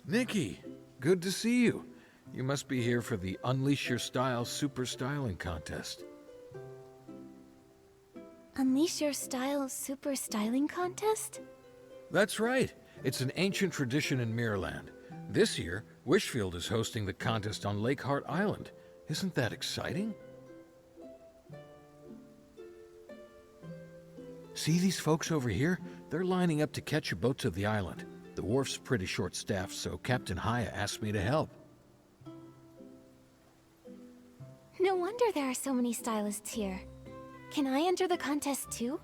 Nikki, good to see you. You must be here for the Unleash Your Style Super Styling Contest. Unleash Your Style Super Styling Contest? That's right. It's an ancient tradition in Mirrorland. This year, Wishfield is hosting the contest on Lake Heart Island. Isn't that exciting? See these folks over here? They're lining up to catch a boat to the island. The wharf's pretty short-staffed, so Captain Haya asked me to help. No wonder there are so many stylists here. Can I enter the contest too?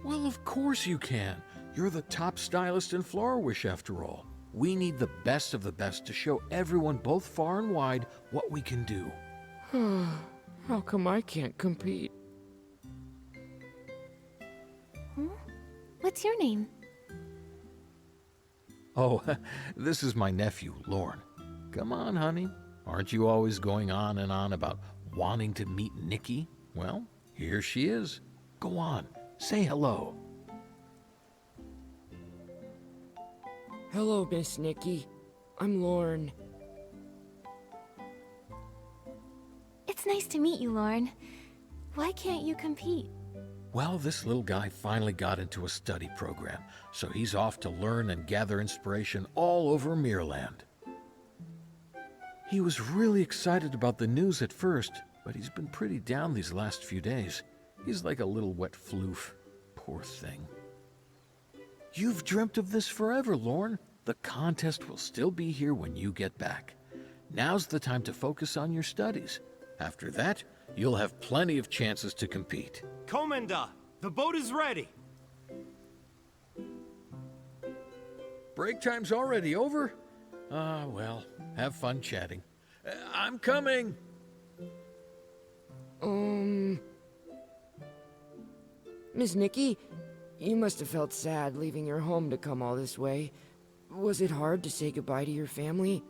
Well, of course you can. You're the top stylist in Florawish after all. We need the best of the best to show everyone both far and wide what we can do. How come I can't compete? What's your name? Oh, this is my nephew, Lorne. Come on, honey. Aren't you always going on and on about wanting to meet Nikki? Well, here she is. Go on, say hello. Hello, Miss Nikki. I'm Lorne. It's nice to meet you, Lauren. Why can't you compete? Well, this little guy finally got into a study program, so he's off to learn and gather inspiration all over Mirrorland. He was really excited about the news at first, but he's been pretty down these last few days. He's like a little wet floof. Poor thing. You've dreamt of this forever, Lorne. The contest will still be here when you get back. Now's the time to focus on your studies. After that, you'll have plenty of chances to compete. Commander, the boat is ready. Break time's already over? Well, have fun chatting. I'm coming! Miss Nikki, you must have felt sad leaving your home to come all this way. Was it hard to say goodbye to your family?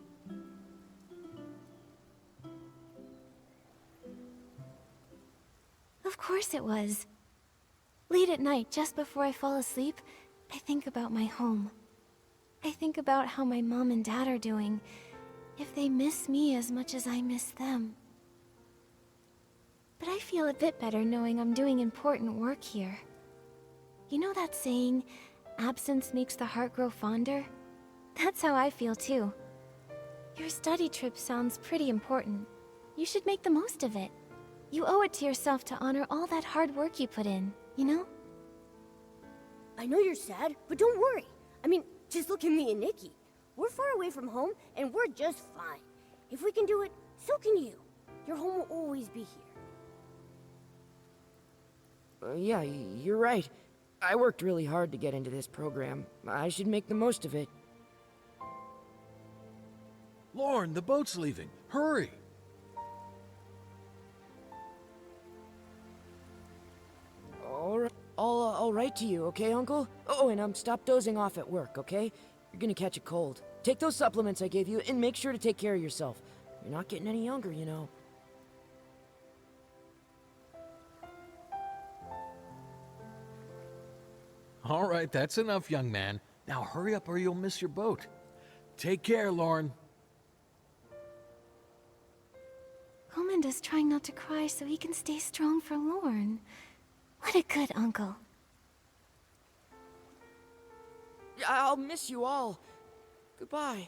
Of course it was. Late at night, just before I fall asleep, I think about my home. I think about how my mom and dad are doing, if they miss me as much as I miss them. But I feel a bit better knowing I'm doing important work here. You know that saying, absence makes the heart grow fonder? That's how I feel too. Your study trip sounds pretty important. You should make the most of it. You owe it to yourself to honor all that hard work you put in, you know? I know you're sad, but don't worry. I mean, just look at me and Nikki. We're far away from home, and we're just fine. If we can do it, so can you. Your home will always be here. Yeah, you're right. I worked really hard to get into this program. I should make the most of it. Lorne, the boat's leaving. Hurry! I'll write to you, okay, Uncle? Oh, and stop dozing off at work, okay? You're gonna catch a cold. Take those supplements I gave you, and make sure to take care of yourself. You're not getting any younger, you know. All right, that's enough, young man. Now hurry up or you'll miss your boat. Take care, Lorne. Comanda's trying not to cry so he can stay strong for Lorne. What a good uncle. I'll miss you all. Goodbye.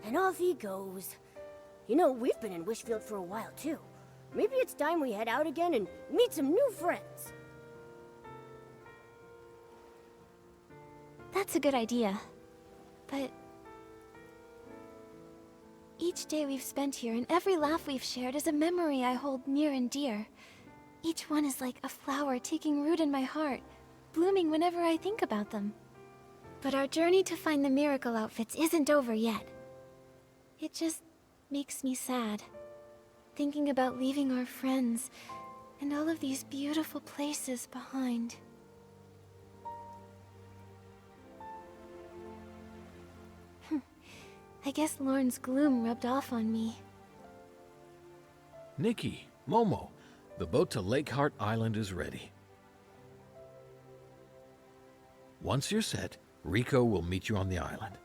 And off he goes. You know, we've been in Wishfield for a while, too. Maybe it's time we head out again and meet some new friends. That's a good idea. But each day we've spent here and every laugh we've shared is a memory I hold near and dear. Each one is like a flower taking root in my heart, blooming whenever I think about them. But our journey to find the miracle outfits isn't over yet. It just makes me sad, thinking about leaving our friends and all of these beautiful places behind. I guess Lorne's gloom rubbed off on me. Nikki, Momo, the boat to Lake Heart Island is ready. Once you're set, Rico will meet you on the island.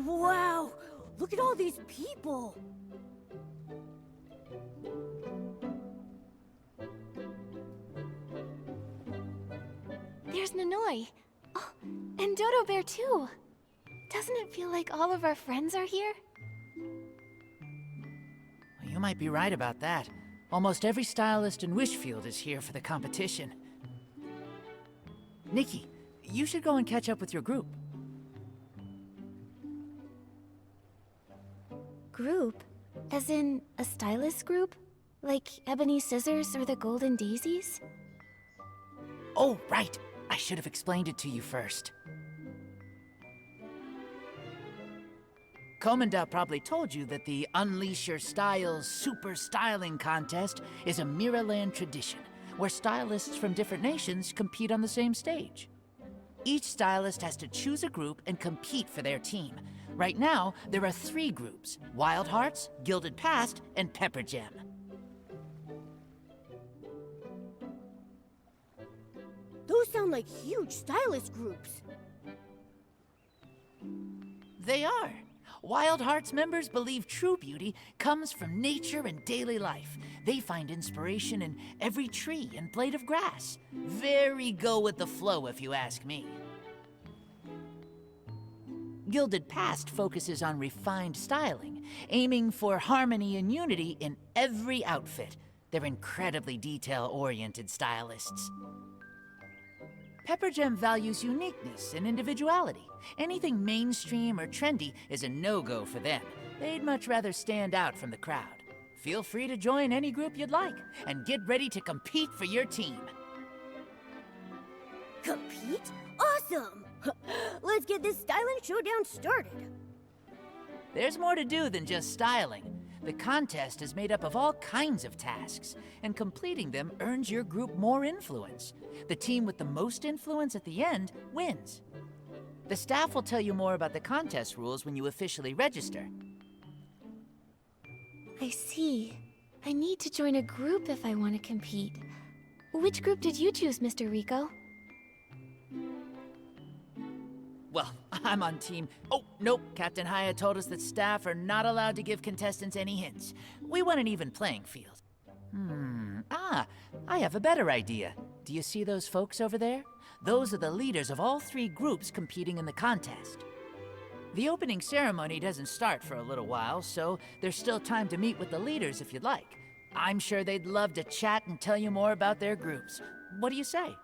Wow! Look at all these people! There's Nanoi. Oh, and Dodo Bear too. Doesn't it feel like all of our friends are here? Well, you might be right about that. Almost every stylist in Wishfield is here for the competition. Nikki, you should go and catch up with your group. Group? As in a stylist group? Like Ebony Scissors or the Golden Daisies? Oh, right. I should have explained it to you first. Komanda probably told you that the Unleash Your Styles Super Styling Contest is a Miraland tradition, where stylists from different nations compete on the same stage. Each stylist has to choose a group and compete for their team. Right now, there are 3 groups: Wild Hearts, Gilded Past, and Pepper Gem. Those sound like huge stylist groups. They are. Wild Hearts members believe true beauty comes from nature and daily life. They find inspiration in every tree and blade of grass. Very go with the flow, if you ask me. Gilded Past focuses on refined styling, aiming for harmony and unity in every outfit. They're incredibly detail-oriented stylists. Pepper Gem values uniqueness and individuality. Anything mainstream or trendy is a no-go for them. They'd much rather stand out from the crowd. Feel free to join any group you'd like, and get ready to compete for your team. Compete? Awesome! Let's get this styling showdown started. There's more to do than just styling. The contest is made up of all kinds of tasks, and completing them earns your group more influence. The team with the most influence at the end wins. The staff will tell you more about the contest rules when you officially register. I see. I need to join a group if I want to compete. Which group did you choose, Mr. Rico? Well, I'm on team... Oh, nope. Captain Haya told us that staff are not allowed to give contestants any hints. We want an even playing field. I have a better idea. Do you see those folks over there? Those are the leaders of all 3 groups competing in the contest. The opening ceremony doesn't start for a little while, so there's still time to meet with the leaders if you'd like. I'm sure they'd love to chat and tell you more about their groups. What do you say?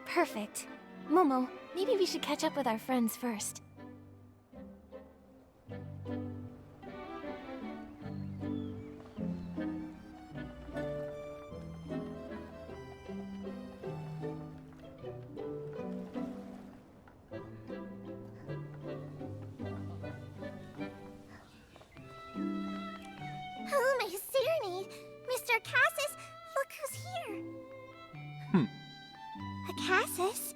Perfect. Momo, maybe we should catch up with our friends first. Oh, my Cerny! Mr. Cassis, look who's here! A Cassis?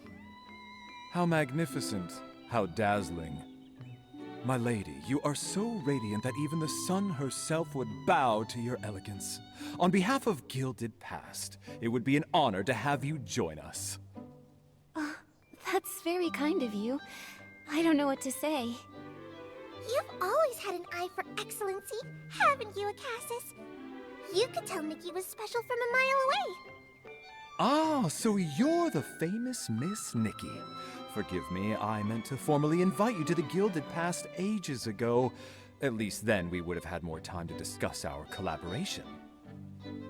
How magnificent, how dazzling. My lady, you are so radiant that even the sun herself would bow to your elegance. On behalf of Gilded Past, it would be an honor to have you join us. That's very kind of you. I don't know what to say. You've always had an eye for excellency, haven't you, Cassis? You could tell Nikki was special from a mile away. Ah, so you're the famous Miss Nikki. Forgive me, I meant to formally invite you to the Gilded Past ages ago. At least then we would have had more time to discuss our collaboration.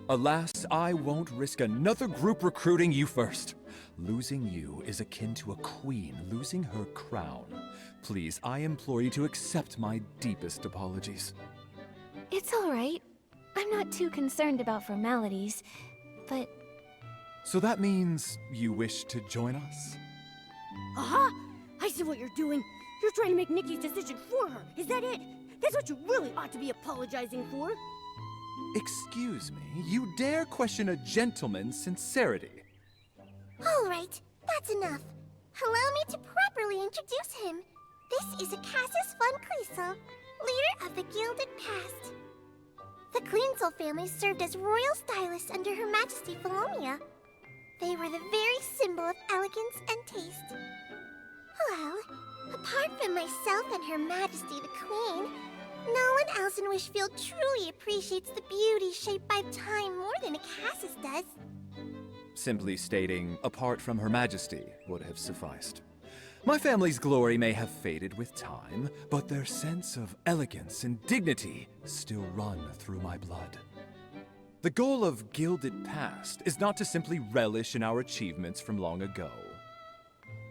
Alas, I won't risk another group recruiting you first. Losing you is akin to a queen losing her crown. Please, I implore you to accept my deepest apologies. It's all right. I'm not too concerned about formalities, but... So that means you wish to join us? Aha! I see what you're doing. You're trying to make Nikki's decision for her. Is that it? That's what you really ought to be apologizing for. Excuse me, you dare question a gentleman's sincerity? All right, that's enough. Allow me to properly introduce him. This is a Cassis von Cleasel, leader of the Gilded Past. The Cleansel family served as royal stylists under Her Majesty Philomia. They were the very symbol of elegance and taste. Well, apart from myself and Her Majesty the Queen, no one else in Wishfield truly appreciates the beauty shaped by time more than a Cassis does. Simply stating, apart from Her Majesty, would have sufficed. My family's glory may have faded with time, but their sense of elegance and dignity still run through my blood. The goal of Gilded Past is not to simply relish in our achievements from long ago.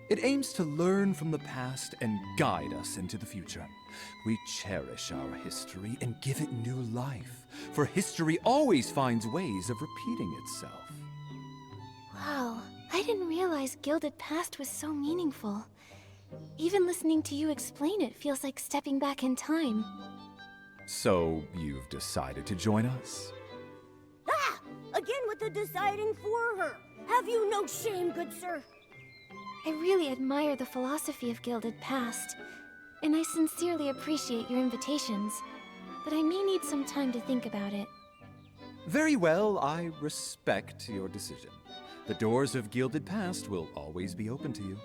It aims to learn from the past and guide us into the future. We cherish our history and give it new life, for history always finds ways of repeating itself. Wow, I didn't realize Gilded Past was so meaningful. Even listening to you explain it feels like stepping back in time. So, you've decided to join us? Ah! Again with the deciding for her. Have you no shame, good sir? I really admire the philosophy of Gilded Past, and I sincerely appreciate your invitations, but I may need some time to think about it. Very well, I respect your decision. The doors of Gilded Past will always be open to you.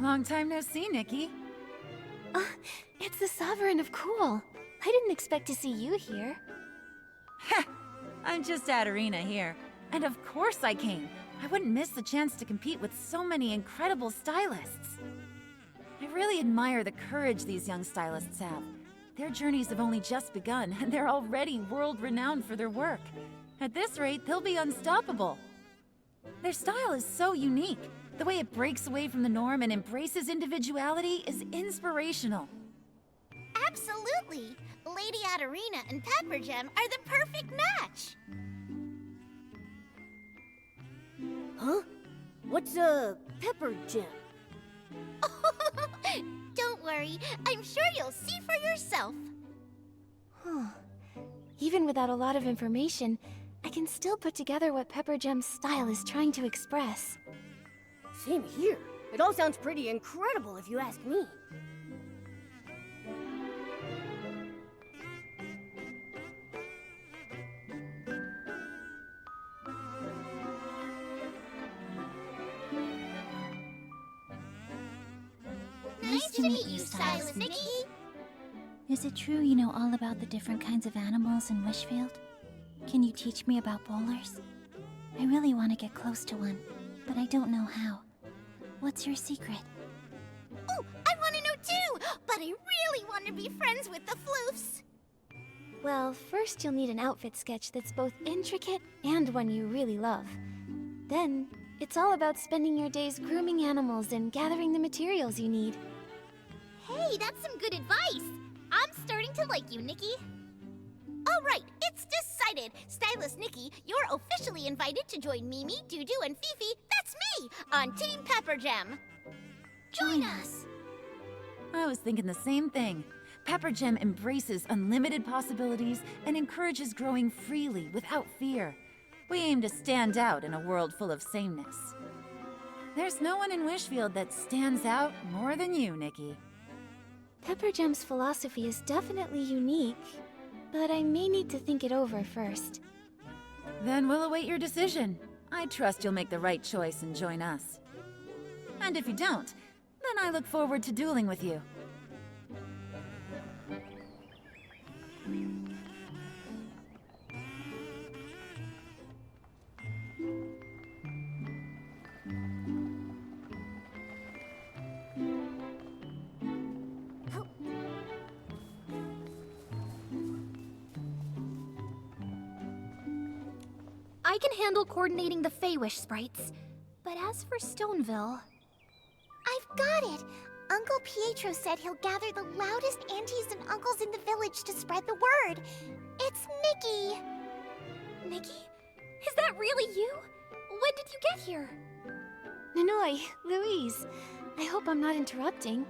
Long time no see, Nikki. It's the Sovereign of Cool. I didn't expect to see you here. Heh! I'm just at Arena here. And of course I came. I wouldn't miss the chance to compete with so many incredible stylists. I really admire the courage these young stylists have. Their journeys have only just begun, and they're already world-renowned for their work. At this rate, they'll be unstoppable. Their style is so unique. The way it breaks away from the norm and embraces individuality is inspirational. Absolutely! Lady Adarina and Pepper Gem are the perfect match! Huh? What's a pepper gem? Don't worry, I'm sure you'll see for yourself. Even without a lot of information, I can still put together what Pepper Gem's style is trying to express. Same here. It all sounds pretty incredible if you ask me. Nice to meet you, Stylist Nikki. Is it true you know all about the different kinds of animals in Wishfield? Can you teach me about bowlers? I really want to get close to one, but I don't know how. What's your secret? Oh, I want to know too! But I really want to be friends with the floofs! Well, first you'll need an outfit sketch that's both intricate and one you really love. Then, it's all about spending your days grooming animals and gathering the materials you need. Hey, that's some good advice. I'm starting to like you, Nikki. All right, it's decided. Stylist Nikki, you're officially invited to join Mimi, Dudu, and Fifi, that's me, on Team Pepper Jam. Join us. I was thinking the same thing. Pepper Gem embraces unlimited possibilities and encourages growing freely without fear. We aim to stand out in a world full of sameness. There's no one in Wishfield that stands out more than you, Nikki. Pepper Gem's philosophy is definitely unique, but I may need to think it over first. Then we'll await your decision. I trust you'll make the right choice and join us. And if you don't, then I look forward to dueling with you. I can handle coordinating the Feywish sprites. But as for Stoneville... I've got it. Uncle Pietro said he'll gather the loudest aunties and uncles in the village to spread the word. It's Nikki. Nikki? Is that really you? When did you get here? Nanoi, Louise, I hope I'm not interrupting.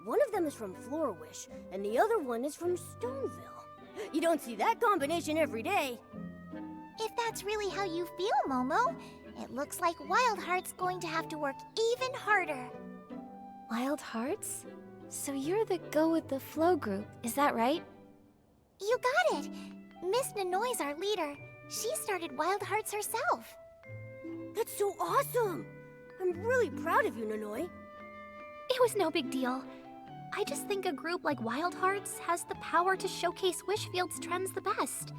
One of them is from Florawish, and the other one is from Stoneville. You don't see that combination every day. If that's really how you feel, Momo, it looks like Wild Heart's going to have to work even harder. Wild Hearts? So you're the Go With The Flow group, is that right? You got it. Miss Nanoi's our leader. She started Wild Hearts herself. That's so awesome! I'm really proud of you, Nanoi. It was no big deal. I just think a group like Wild Hearts has the power to showcase Wishfield's trends the best.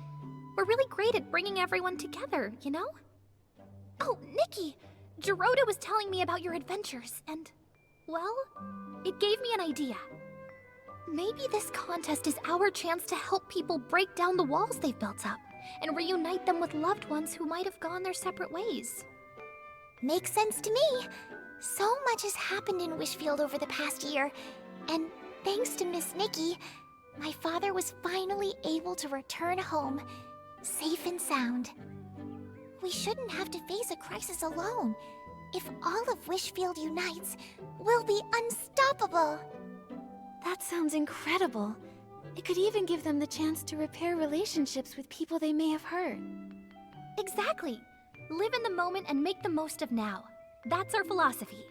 We're really great at bringing everyone together, you know? Oh, Nikki! Geroda was telling me about your adventures, and... well, it gave me an idea. Maybe this contest is our chance to help people break down the walls they've built up, and reunite them with loved ones who might have gone their separate ways. Makes sense to me. So much has happened in Wishfield over the past year, and thanks to Miss Nikki, my father was finally able to return home, safe and sound. We shouldn't have to face a crisis alone. If all of Wishfield unites, we'll be unstoppable. That sounds incredible. It could even give them the chance to repair relationships with people they may have hurt. Exactly. Live in the moment and make the most of now. That's our philosophy.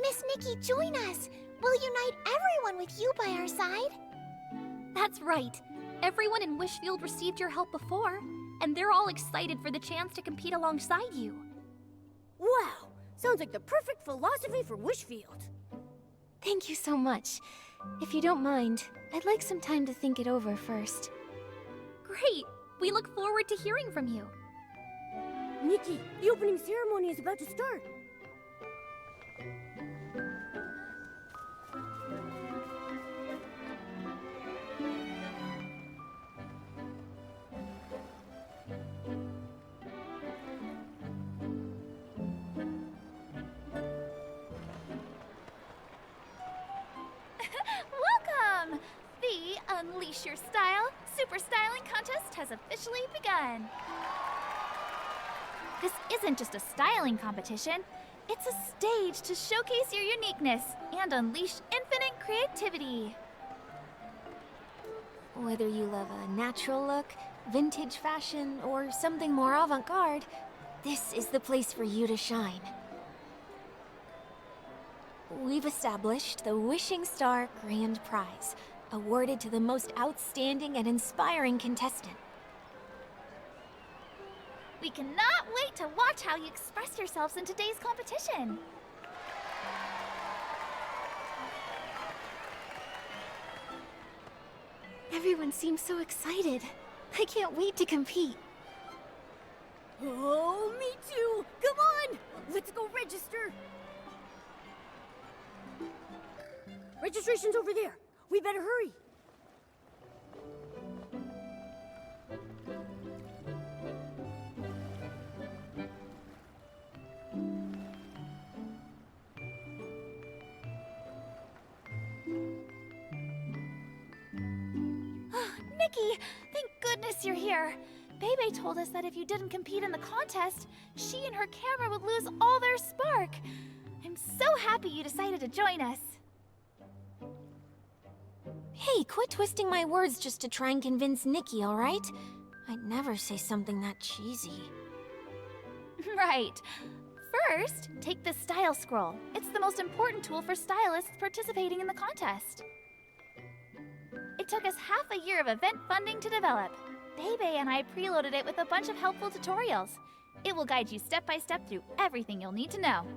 Miss Nikki, join us. We'll unite everyone with you by our side. That's right. Everyone in Wishfield received your help before, and they're all excited for the chance to compete alongside you. Wow! Sounds like the perfect philosophy for Wishfield. Thank you so much. If you don't mind, I'd like some time to think it over first. Great! We look forward to hearing from you. Nikki, the opening ceremony is about to start. Welcome! The Unleash Your Style Super Styling Contest has officially begun. This isn't just a styling competition, it's a stage to showcase your uniqueness and unleash infinite creativity. Whether you love a natural look, vintage fashion, or something more avant-garde, this is the place for you to shine. We've established the Wishing Star Grand Prize, awarded to the most outstanding and inspiring contestant. We cannot wait to watch how you express yourselves in today's competition. Everyone seems so excited. I can't wait to compete. Oh, me too! Come on! Let's go register! Registration's over there. We better hurry. Nikki! Thank goodness you're here! Bebe told us that if you didn't compete in the contest, she and her camera would lose all their spark. I'm so happy you decided to join us. Hey, quit twisting my words just to try and convince Nikki, alright? I'd never say something that cheesy. Right. First, take this style scroll. It's the most important tool for stylists participating in the contest. It took us half a year of event funding to develop. Bebe and I preloaded it with a bunch of helpful tutorials. It will guide you step by step through everything you'll need to know.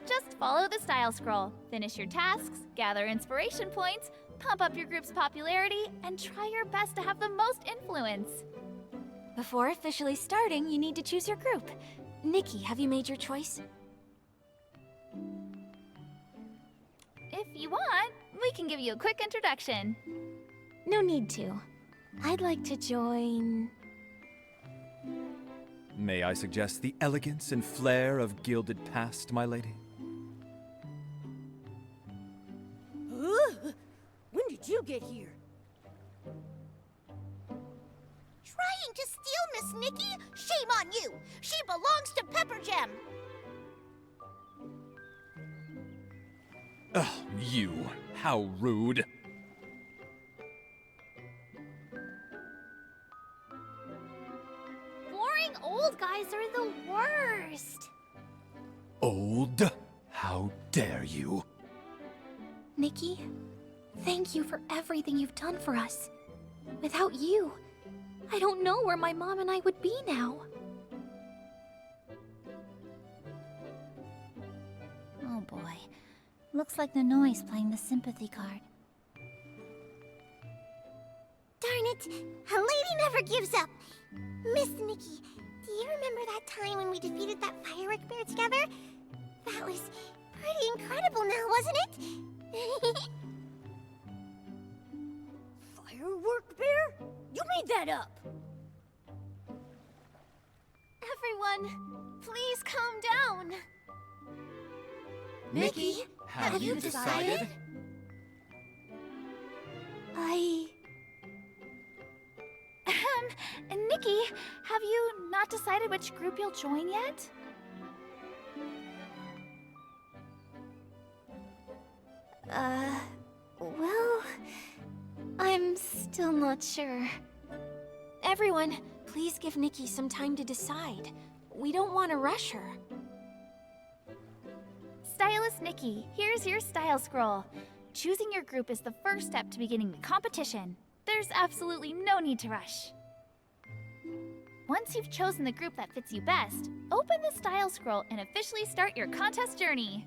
Just follow the style scroll, finish your tasks, gather inspiration points, pump up your group's popularity, and try your best to have the most influence. Before officially starting, you need to choose your group. Nikki, have you made your choice? If you want, we can give you a quick introduction. No need to. I'd like to join... May I suggest the elegance and flair of Gilded Past, my lady? When did you get here? Trying to steal Miss Nikki? Shame on you! She belongs to Pepper Jam! Ugh, you. How rude. Boring old guys are the worst. Old? How dare you? Nikki, thank you for everything you've done for us. Without you, I don't know where my mom and I would be now. Oh boy. Looks like the noise playing the sympathy card. Darn it! A lady never gives up! Miss Nikki, do you remember that time when we defeated that firework bear together? That was pretty incredible now, wasn't it? Firework bear? You made that up! Everyone, please calm down. Nikki, have you decided? Nikki, have you not decided which group you'll join yet? Well, I'm still not sure. Everyone, please give Nikki some time to decide. We don't want to rush her. Stylist Nikki, here's your style scroll. Choosing your group is the first step to beginning the competition. There's absolutely no need to rush. Once you've chosen the group that fits you best, open the style scroll and officially start your contest journey.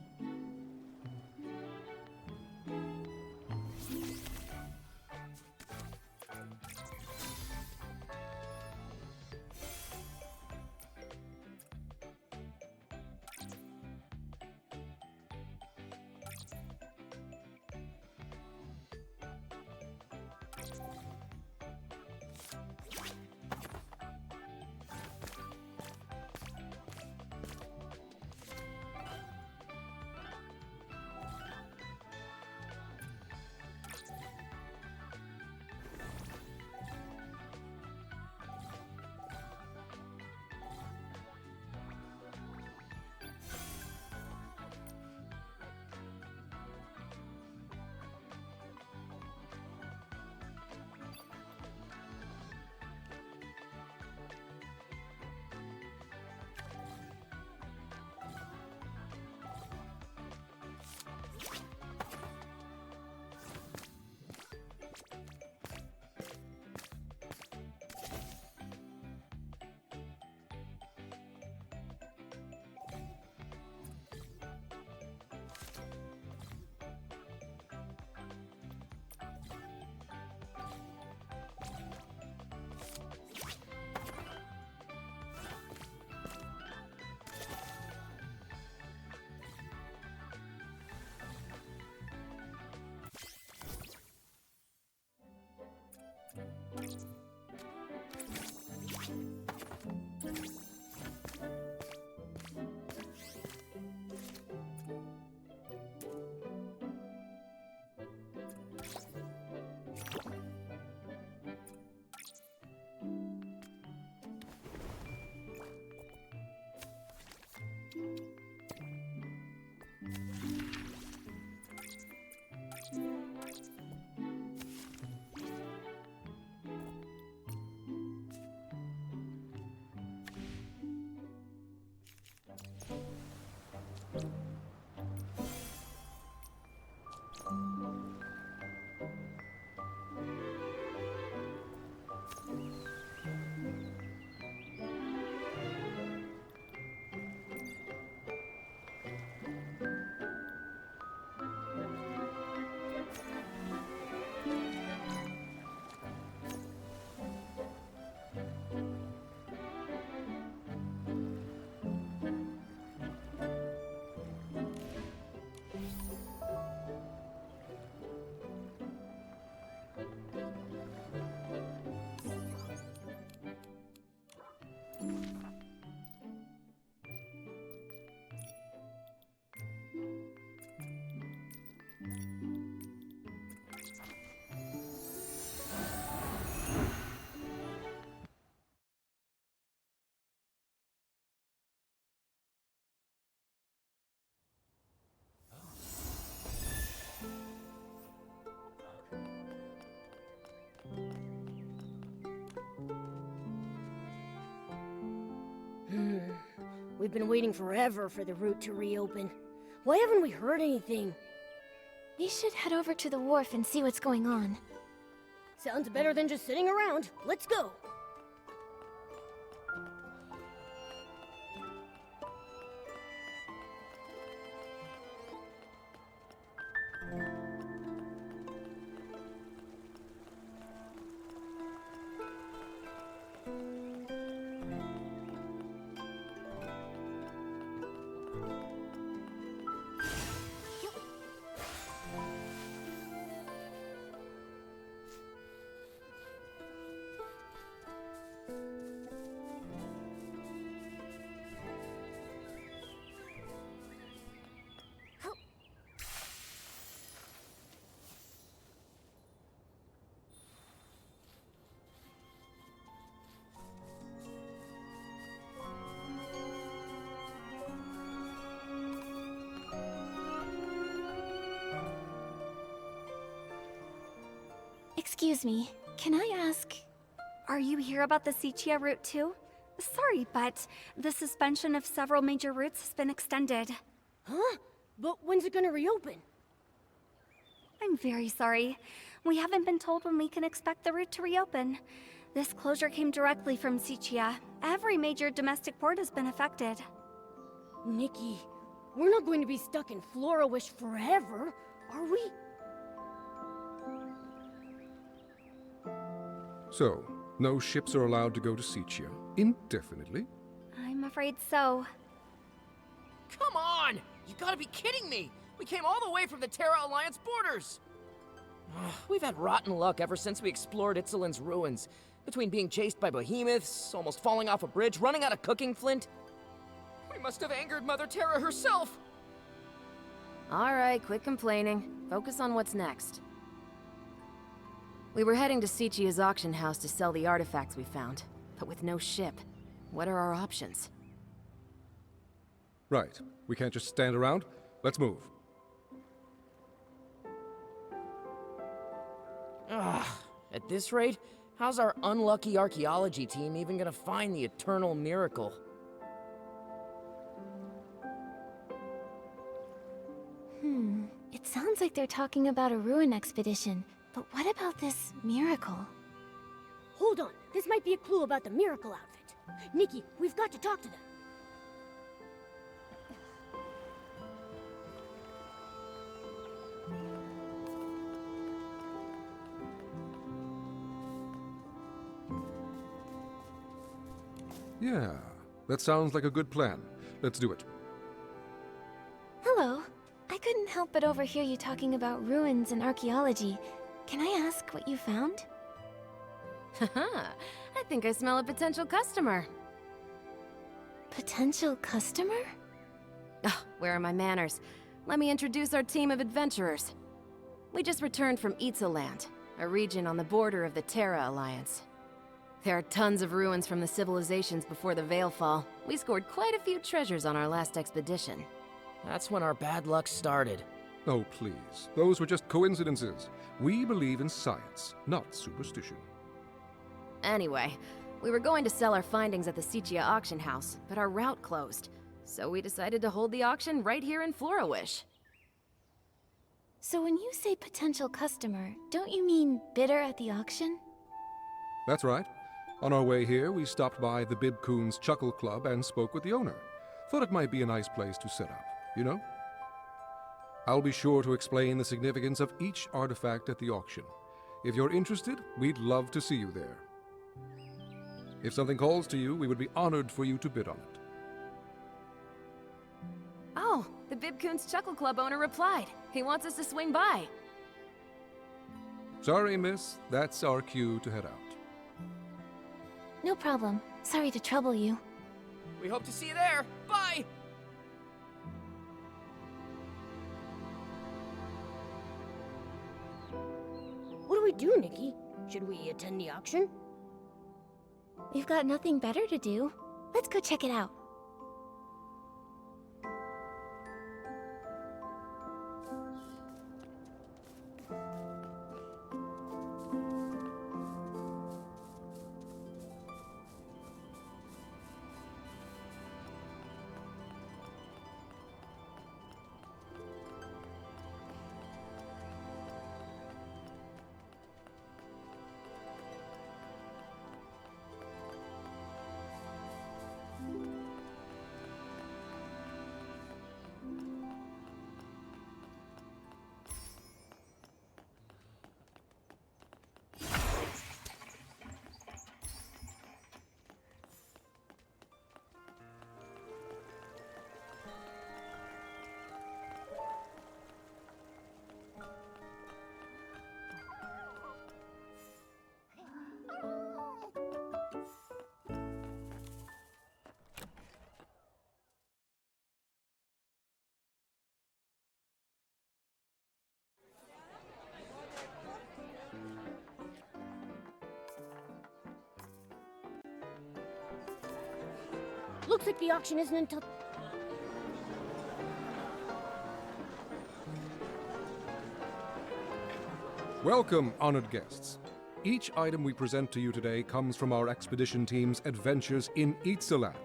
We've been waiting forever for the route to reopen. Why haven't we heard anything? We should head over to the wharf and see what's going on. Sounds better than just sitting around. Let's go! Excuse me, can I ask... Are you here about the Sichia route too? Sorry, but the suspension of several major routes has been extended. Huh? But when's it gonna reopen? I'm very sorry. We haven't been told when we can expect the route to reopen. This closure came directly from Sichia. Every major domestic port has been affected. Nikki, we're not going to be stuck in Florawish forever, are we? So, no ships are allowed to go to Sichia indefinitely? I'm afraid so. Come on! You gotta be kidding me! We came all the way from the Terra Alliance borders! We've had rotten luck ever since we explored Itzelin's ruins. Between being chased by behemoths, almost falling off a bridge, running out of cooking flint. We must have angered Mother Terra herself! Alright, quit complaining. Focus on what's next. We were heading to Sichia's auction house to sell the artifacts we found, but with no ship. What are our options? Right. We can't just stand around. Let's move. Ugh. At this rate, how's our unlucky archaeology team even gonna find the eternal miracle? It sounds like they're talking about a ruin expedition. But what about this miracle? Hold on, this might be a clue about the miracle outfit. Nikki, we've got to talk to them. Yeah, that sounds like a good plan. Let's do it. Hello. I couldn't help but overhear you talking about ruins and archaeology. Can I ask what you found? Haha, I think I smell a potential customer. Potential customer? Ugh, where are my manners? Let me introduce our team of adventurers. We just returned from Itzeland, a region on the border of the Terra Alliance. There are tons of ruins from the civilizations before the Veilfall. We scored quite a few treasures on our last expedition. That's when our bad luck started. Oh, please. Those were just coincidences. We believe in science, not superstition. Anyway, we were going to sell our findings at the Sichia auction house, but our route closed. So we decided to hold the auction right here in Florawish. So when you say potential customer, don't you mean bidder at the auction? That's right. On our way here, we stopped by the Bibcoon's Chuckle Club and spoke with the owner. Thought it might be a nice place to set up, you know? I'll be sure to explain the significance of each artifact at the auction. If you're interested, we'd love to see you there. If something calls to you, we would be honored for you to bid on it. Oh, the Bibcoon's Chuckle Club owner replied. He wants us to swing by. Sorry, miss. That's our cue to head out. No problem. Sorry to trouble you. We hope to see you there. Bye! What do we do, Nikki? Should we attend the auction? We've got nothing better to do. Let's go check it out. looks like the auction isn't until... Welcome, honored guests. Each item we present to you today comes from our expedition team's adventures in Itzaland,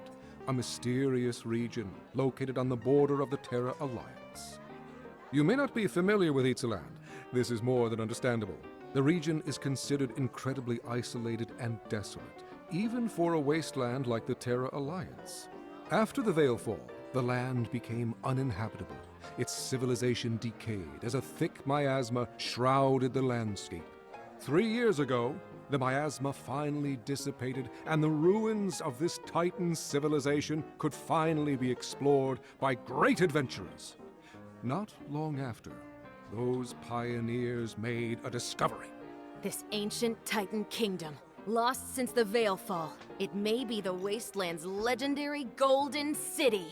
a mysterious region located on the border of the Terra Alliance. You may not be familiar with Itzaland. This is more than understandable. The region is considered incredibly isolated and desolate, even for a wasteland like the Terra Alliance. After the Veilfall, the land became uninhabitable. Its civilization decayed as a thick miasma shrouded the landscape. 3 years ago, the miasma finally dissipated, and the ruins of this Titan civilization could finally be explored by great adventurers. Not long after, those pioneers made a discovery. This ancient Titan kingdom, lost since the Veilfall. It may be the Wasteland's legendary Golden City.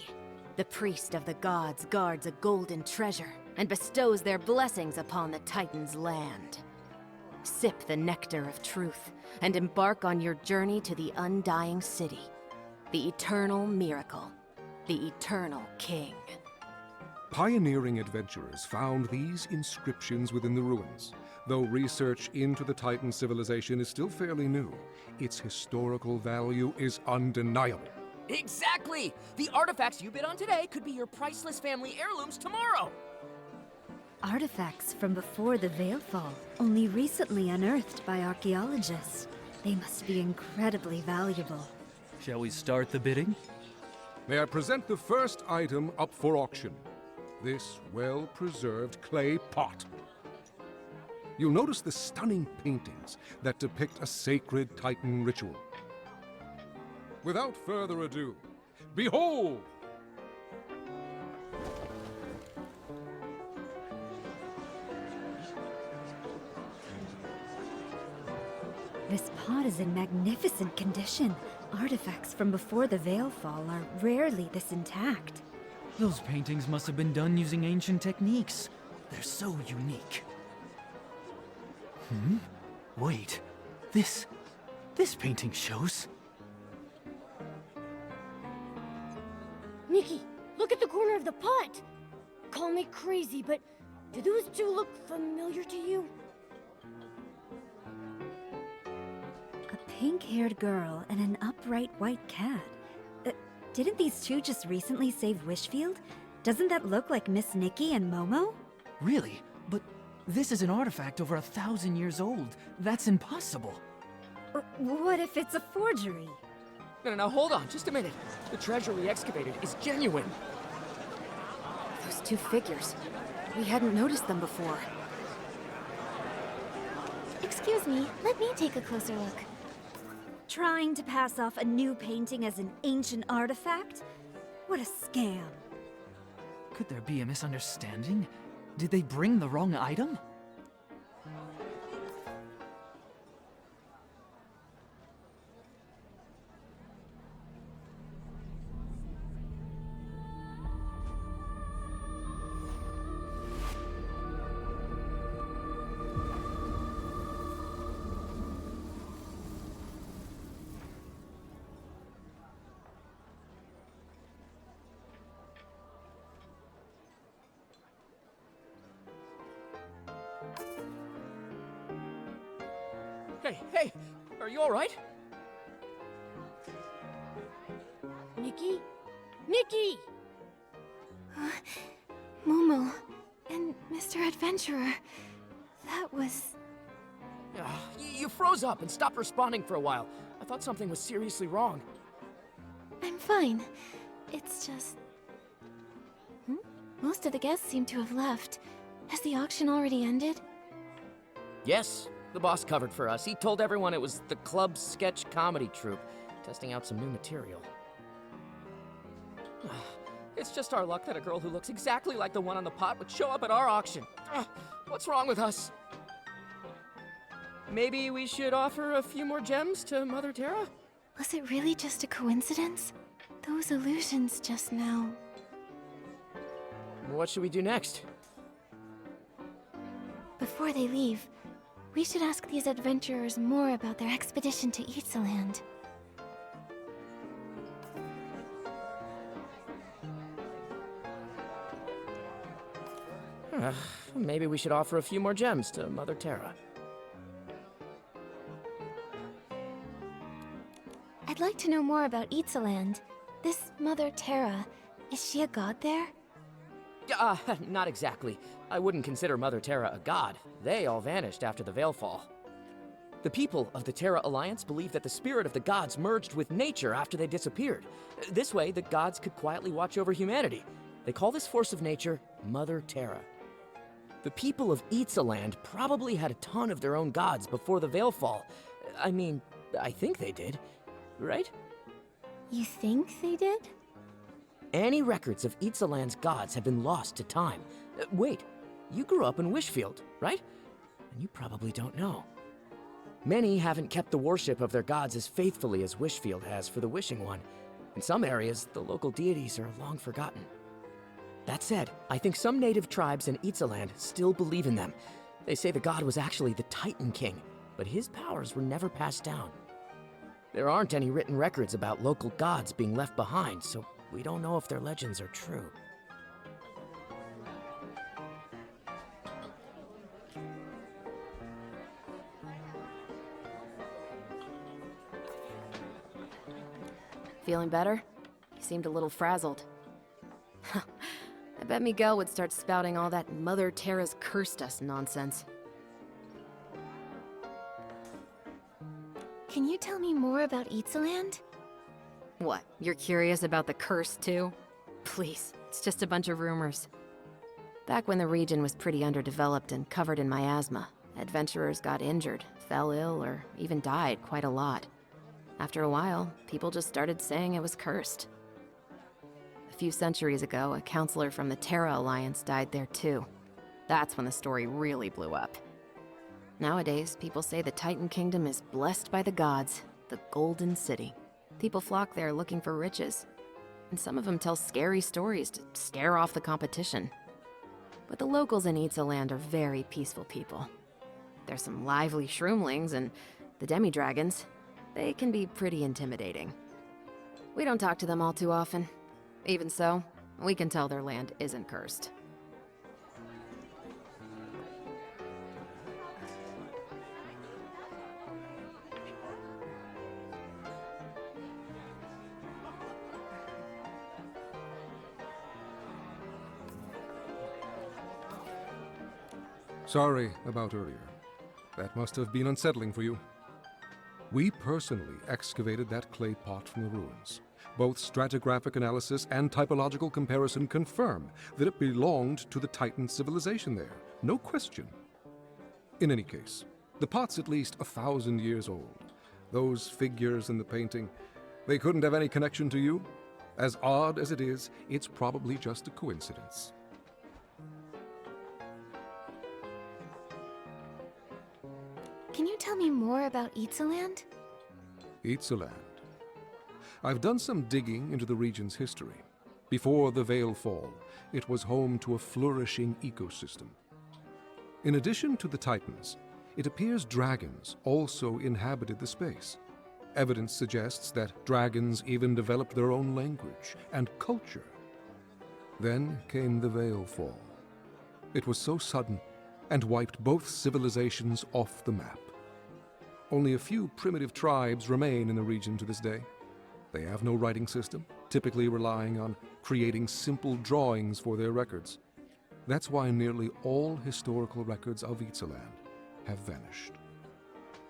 The priest of the gods guards a golden treasure and bestows their blessings upon the Titan's land. Sip the nectar of truth and embark on your journey to the undying city. The eternal miracle. The eternal king. Pioneering adventurers found these inscriptions within the ruins. Though research into the Titan civilization is still fairly new, its historical value is undeniable. Exactly! The artifacts you bid on today could be your priceless family heirlooms tomorrow! Artifacts from before the Veilfall, only recently unearthed by archaeologists. They must be incredibly valuable. Shall we start the bidding? May I present the first item up for auction? This well-preserved clay pot. You'll notice the stunning paintings that depict a sacred Titan ritual. Without further ado, behold! This pot is in magnificent condition. Artifacts from before the Veilfall are rarely this intact. Those paintings must have been done using ancient techniques. They're so unique. Wait. This painting shows... Nikki, look at the corner of the pot! Call me crazy, but do those two look familiar to you? A pink-haired girl and an upright white cat. Didn't these two just recently save Wishfield? Doesn't that look like Miss Nikki and Momo? Really? But this is an artifact over 1,000 years old. That's impossible. What if it's a forgery? No, hold on, just a minute. The treasure we excavated is genuine. Those two figures. We hadn't noticed them before. Excuse me, let me take a closer look. Trying to pass off a new painting as an ancient artifact? What a scam. Could there be a misunderstanding? Did they bring the wrong item? Hey, are you alright? Nikki? Nikki! Momo and Mr. Adventurer. That was... You froze up and stopped responding for a while. I thought something was seriously wrong. I'm fine. It's just... Most of the guests seem to have left. Has the auction already ended? Yes, the boss covered for us. He told everyone it was the club's sketch comedy troupe, testing out some new material. It's just our luck that a girl who looks exactly like the one on the pot would show up at our auction. What's wrong with us? Maybe we should offer a few more gems to Mother Terra? Was it really just a coincidence? Those illusions just now... What should we do next? Before they leave, we should ask these adventurers more about their expedition to Itzaland. Maybe we should offer a few more gems to Mother Terra. I'd like to know more about Itzaland. This Mother Terra, is she a god there? Not exactly. I wouldn't consider Mother Terra a god. They all vanished after the Veilfall. The people of the Terra Alliance believe that the spirit of the gods merged with nature after they disappeared. This way, the gods could quietly watch over humanity. They call this force of nature Mother Terra. The people of Itzaland probably had a ton of their own gods before the Veilfall. I mean, I think they did, right? You think they did? Any records of Itzaland's gods have been lost to time. Wait, you grew up in Wishfield, right? And you probably don't know. Many haven't kept the worship of their gods as faithfully as Wishfield has for the Wishing One. In some areas, the local deities are long forgotten. That said, I think some native tribes in Itzaland still believe in them. They say the god was actually the Titan King, but his powers were never passed down. There aren't any written records about local gods being left behind, so we don't know if their legends are true. Feeling better? You seemed a little frazzled. I bet Miguel would start spouting all that Mother Terra's cursed us nonsense. Can you tell me more about Itzaland? What, you're curious about the curse too? Please, it's just a bunch of rumors. Back when the region was pretty underdeveloped and covered in miasma, adventurers got injured, fell ill, or even died quite a lot. After a while, people just started saying it was cursed. A few centuries ago, a counselor from the Terra Alliance died there too. That's when the story really blew up. Nowadays, people say the Titan Kingdom is blessed by the gods, the Golden City. People flock there looking for riches, and some of them tell scary stories to scare off the competition. But the locals in Itzaland are very peaceful people. There's some lively shroomlings and the demi-dragons. They can be pretty intimidating. We don't talk to them all too often. Even so, we can tell their land isn't cursed. Sorry about earlier. That must have been unsettling for you. We personally excavated that clay pot from the ruins. Both stratigraphic analysis and typological comparison confirm that it belonged to the Titan civilization there. No question. In any case, the pot's at least 1,000 years old. Those figures in the painting, they couldn't have any connection to you? As odd as it is, it's probably just a coincidence. Can you tell me more about Itzaland? Itzaland. I've done some digging into the region's history. Before the Veilfall, it was home to a flourishing ecosystem. In addition to the Titans, it appears dragons also inhabited the space. Evidence suggests that dragons even developed their own language and culture. Then came the Veilfall. It was so sudden and wiped both civilizations off the map. Only a few primitive tribes remain in the region to this day. They have no writing system, typically relying on creating simple drawings for their records. That's why nearly all historical records of Itzaland have vanished.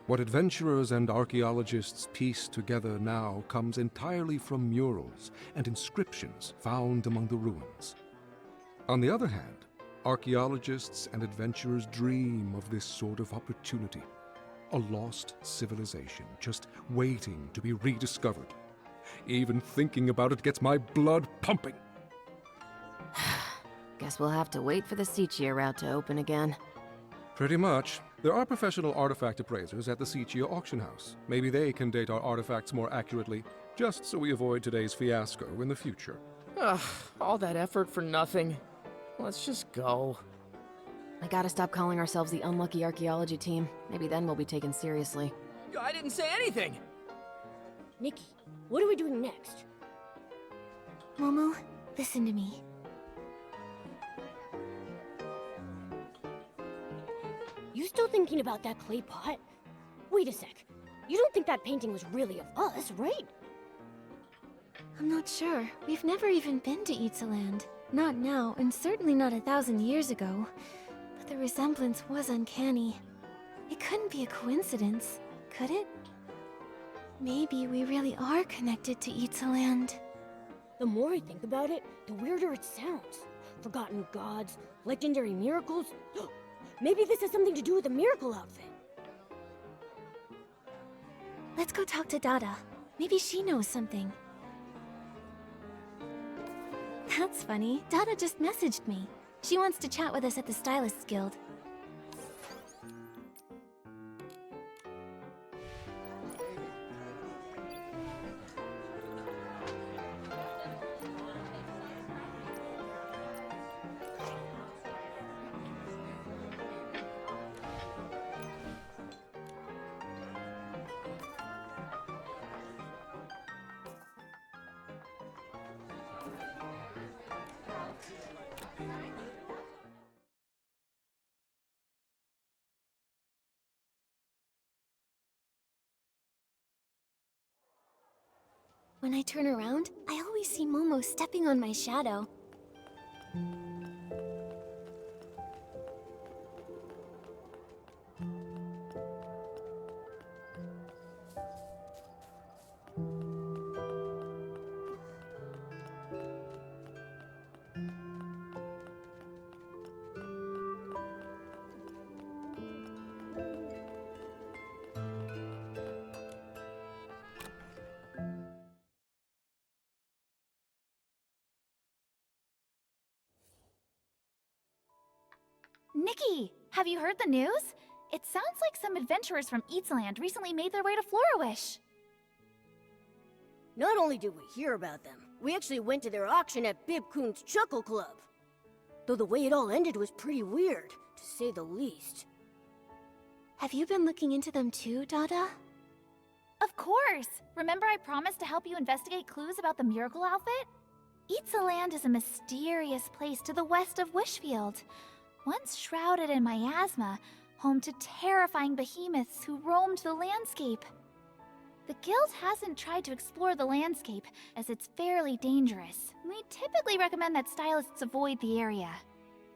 What adventurers and archaeologists piece together now comes entirely from murals and inscriptions found among the ruins. On the other hand, archaeologists and adventurers dream of this sort of opportunity. A lost civilization just waiting to be rediscovered. Even thinking about it gets my blood pumping. Guess we'll have to wait for the Sichia route to open again. Pretty much. There are professional artifact appraisers at the Sichia auction house. Maybe they can date our artifacts more accurately, just so we avoid today's fiasco in the future. Ugh, all that effort for nothing. Let's just go. I gotta stop calling ourselves the unlucky archaeology team. Maybe then we'll be taken seriously. I didn't say anything! Nikki, what are we doing next? Momo, listen to me. thinking about that clay pot. Wait a sec. You don't think that painting was really of us, right? I'm not sure. We've never even been to Itzaland. Not now, and certainly not 1,000 years ago. But the resemblance was uncanny. It couldn't be a coincidence, could it? Maybe we really are connected to Itzaland. The more I think about it, the weirder it sounds. Forgotten gods, legendary miracles. Maybe this has something to do with the miracle outfit. Let's go talk to Dada. Maybe she knows something. That's funny. Dada just messaged me. She wants to chat with us at the Stylists Guild. When I turn around, I always see Momo stepping on my shadow. Nikki, have you heard the news? It sounds like some adventurers from Itzaland recently made their way to Florawish. Not only did we hear about them, we actually went to their auction at Vgen's Chuckle Club. Though the way it all ended was pretty weird, to say the least. Have you been looking into them too, Dada? Of course! Remember I promised to help you investigate clues about the miracle outfit? Itzaland is a mysterious place to the west of Wishfield. Once shrouded in miasma, home to terrifying behemoths who roamed the landscape. The guild hasn't tried to explore the landscape, as it's fairly dangerous. We typically recommend that stylists avoid the area.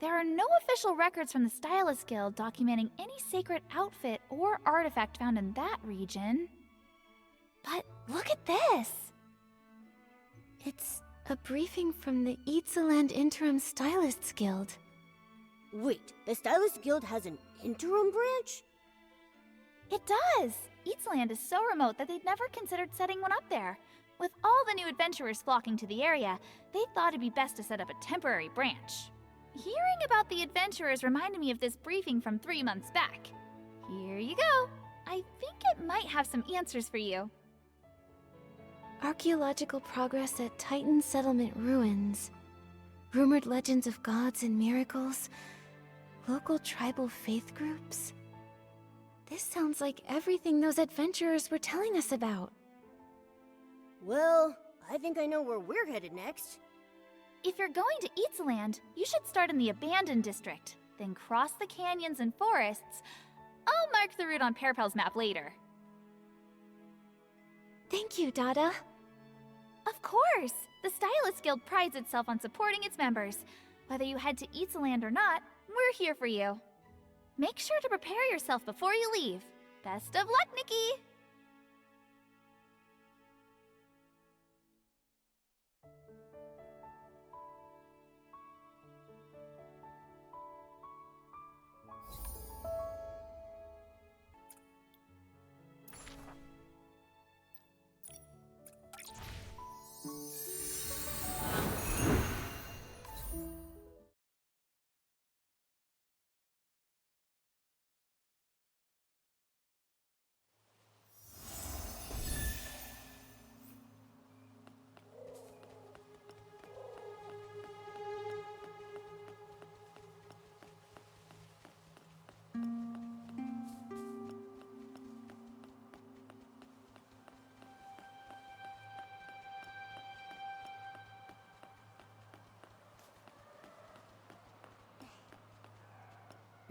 There are no official records from the Stylist Guild documenting any sacred outfit or artifact found in that region. But look at this! It's a briefing from the Itzaland Interim Stylists Guild. Wait, the Stylist Guild has an interim branch? It does! Itzaland is so remote that they'd never considered setting one up there. With all the new adventurers flocking to the area, they thought it'd be best to set up a temporary branch. Hearing about the adventurers reminded me of this briefing from 3 months back. Here you go. I think it might have some answers for you. Archaeological progress at Titan Settlement ruins. Rumored legends of gods and miracles. Local tribal faith groups. This sounds like everything those adventurers were telling us about. Well, I think I know where we're headed next. If you're going to Itzaland, you should start in the Abandoned District, then cross the canyons and forests. I'll mark the route on Pearpel's map later. Thank you, Dada. Of course! The Stylist Guild prides itself on supporting its members. Whether you head to Itzaland or not, we're here for you. Make sure to prepare yourself before you leave. Best of luck, Nikki!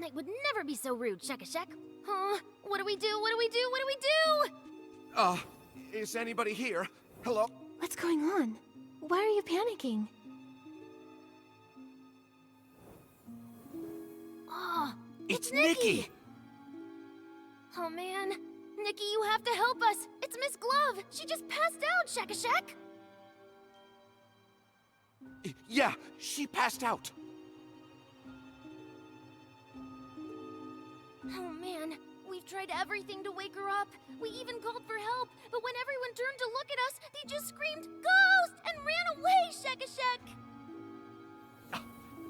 Knight would never be so rude, Shek. Huh? What do we do? What do we do? What do we do? Is anybody here? Hello? What's going on? Why are you panicking? Oh, It's Nikki! Oh man. Nikki, you have to help us. It's Miss Glove. She just passed out, Shek. Yeah, she passed out. Oh man, we've tried everything to wake her up. We even called for help, but when everyone turned to look at us, they just screamed, "Ghost!" and ran away, Shek.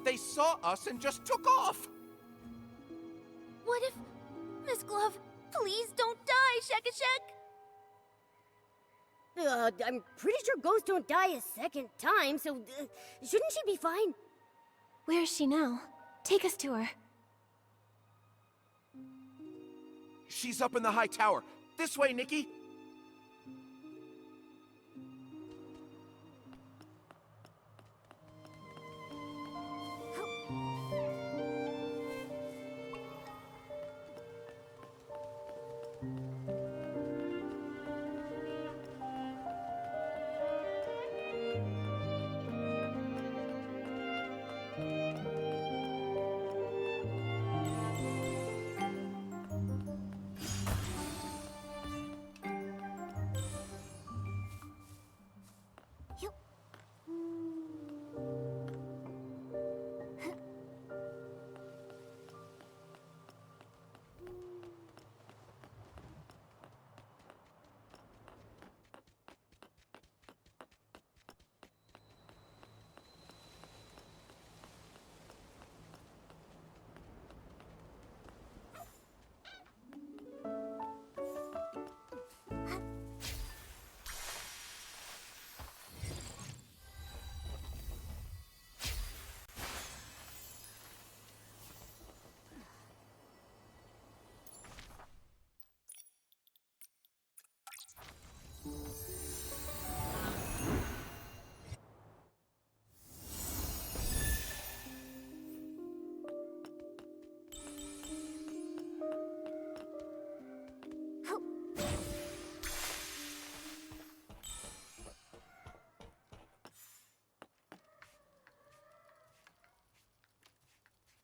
They saw us and just took off. What if... Miss Glove, please don't die, Shek. I'm pretty sure ghosts don't die a second time, so shouldn't she be fine? Where is she now? Take us to her. She's up in the high tower. This way, Nikki.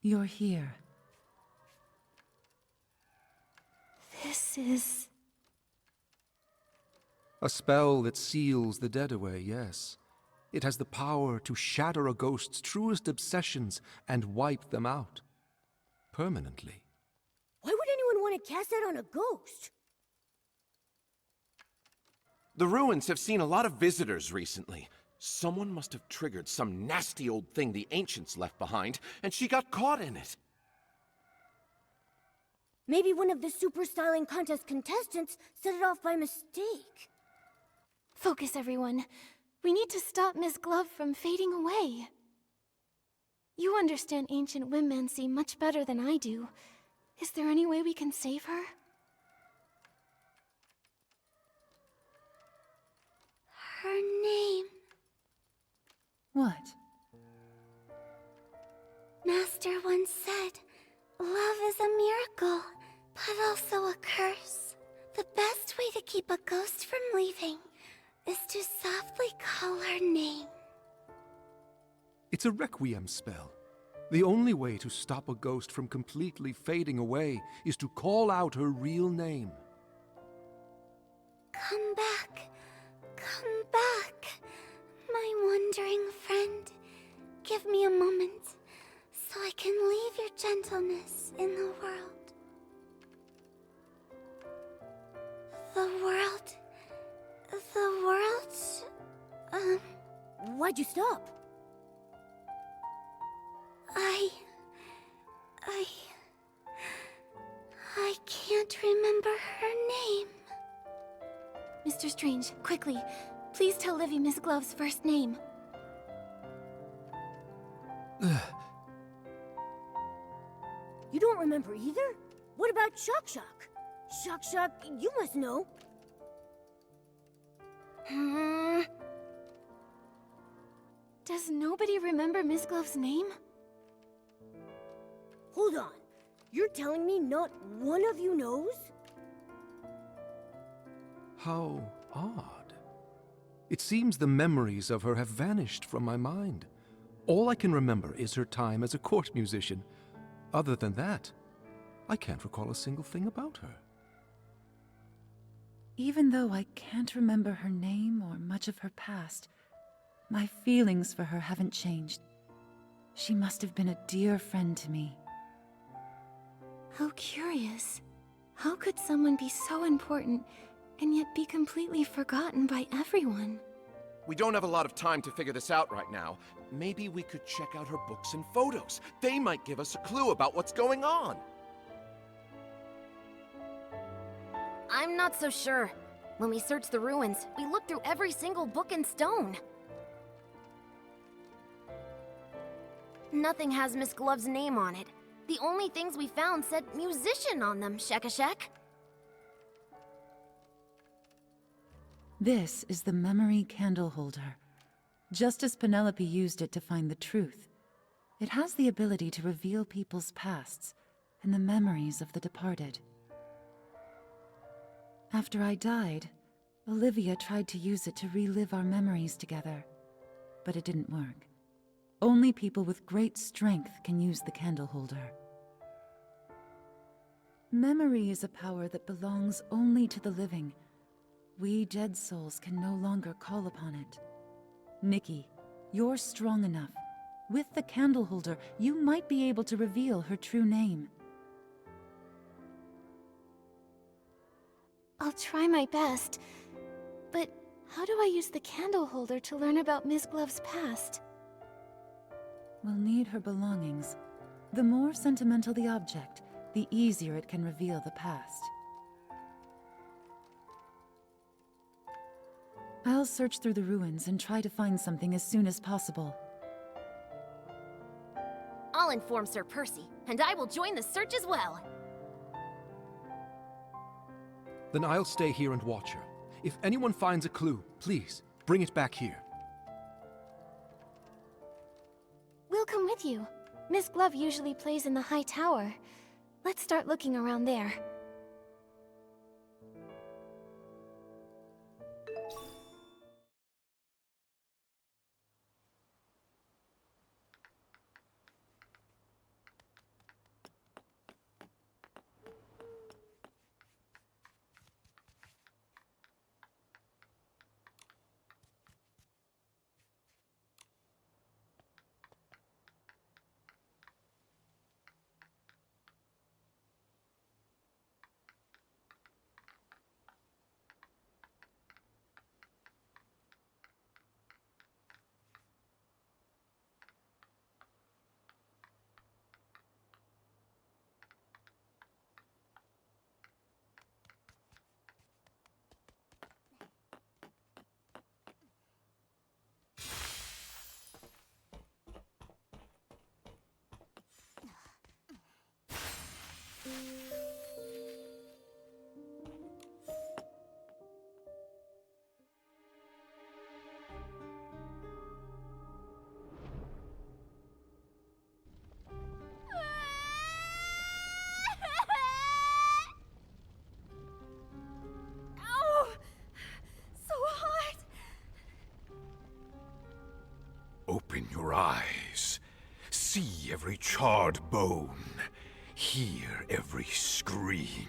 You're here. This is... A spell that seals the dead away, yes. It has the power to shatter a ghost's truest obsessions and wipe them out. Permanently. Why would anyone want to cast that on a ghost? The ruins have seen a lot of visitors recently. Someone must have triggered some nasty old thing the ancients left behind, and she got caught in it. Maybe one of the super styling contest contestants set it off by mistake. Focus, everyone. We need to stop Miss Glove from fading away. You understand ancient Wimmancy much better than I do. Is there any way we can save her? Her name. What? Master once said, love is a miracle, but also a curse. The best way to keep a ghost from leaving is to softly call her name. It's a requiem spell. The only way to stop a ghost from completely fading away is to call out her real name. Come back, my wandering friend. Give me a moment, so I can leave your gentleness in the world. Why'd you stop? I can't remember her name. Mr. Strange, quickly, please tell Livy Miss Glove's first name. You don't remember either? What about Shock? Shock, you must know. Does nobody remember Miss Glove's name? Hold on. You're telling me not one of you knows? How odd. It seems the memories of her have vanished from my mind. All I can remember is her time as a court musician. Other than that, I can't recall a single thing about her. Even though I can't remember her name or much of her past, my feelings for her haven't changed. She must have been a dear friend to me. How curious. How could someone be so important and yet be completely forgotten by everyone? We don't have a lot of time to figure this out right now. Maybe we could check out her books and photos. They might give us a clue about what's going on. I'm not so sure. When we searched the ruins, we looked through every single book and stone. Nothing has Miss Glove's name on it. The only things we found said musician on them, Shekashek. This is the memory candle holder. Just as Penelope used it to find the truth, it has the ability to reveal people's pasts and the memories of the departed. After I died, Olivia tried to use it to relive our memories together, but it didn't work. Only people with great strength can use the candle holder. Memory is a power that belongs only to the living. We dead souls can no longer call upon it. Nikki, you're strong enough. With the candle holder, you might be able to reveal her true name. I'll try my best. But how do I use the candle holder to learn about Miss Glove's past? We'll need her belongings. The more sentimental the object, the easier it can reveal the past. I'll search through the ruins and try to find something as soon as possible. I'll inform Sir Percy, and I will join the search as well. Then I'll stay here and watch her. If anyone finds a clue, please, bring it back here. We'll come with you. Miss Glove usually plays in the high tower. Let's start looking around there. Ow! So hot! Open your eyes. See every charred bone. Hear every scream.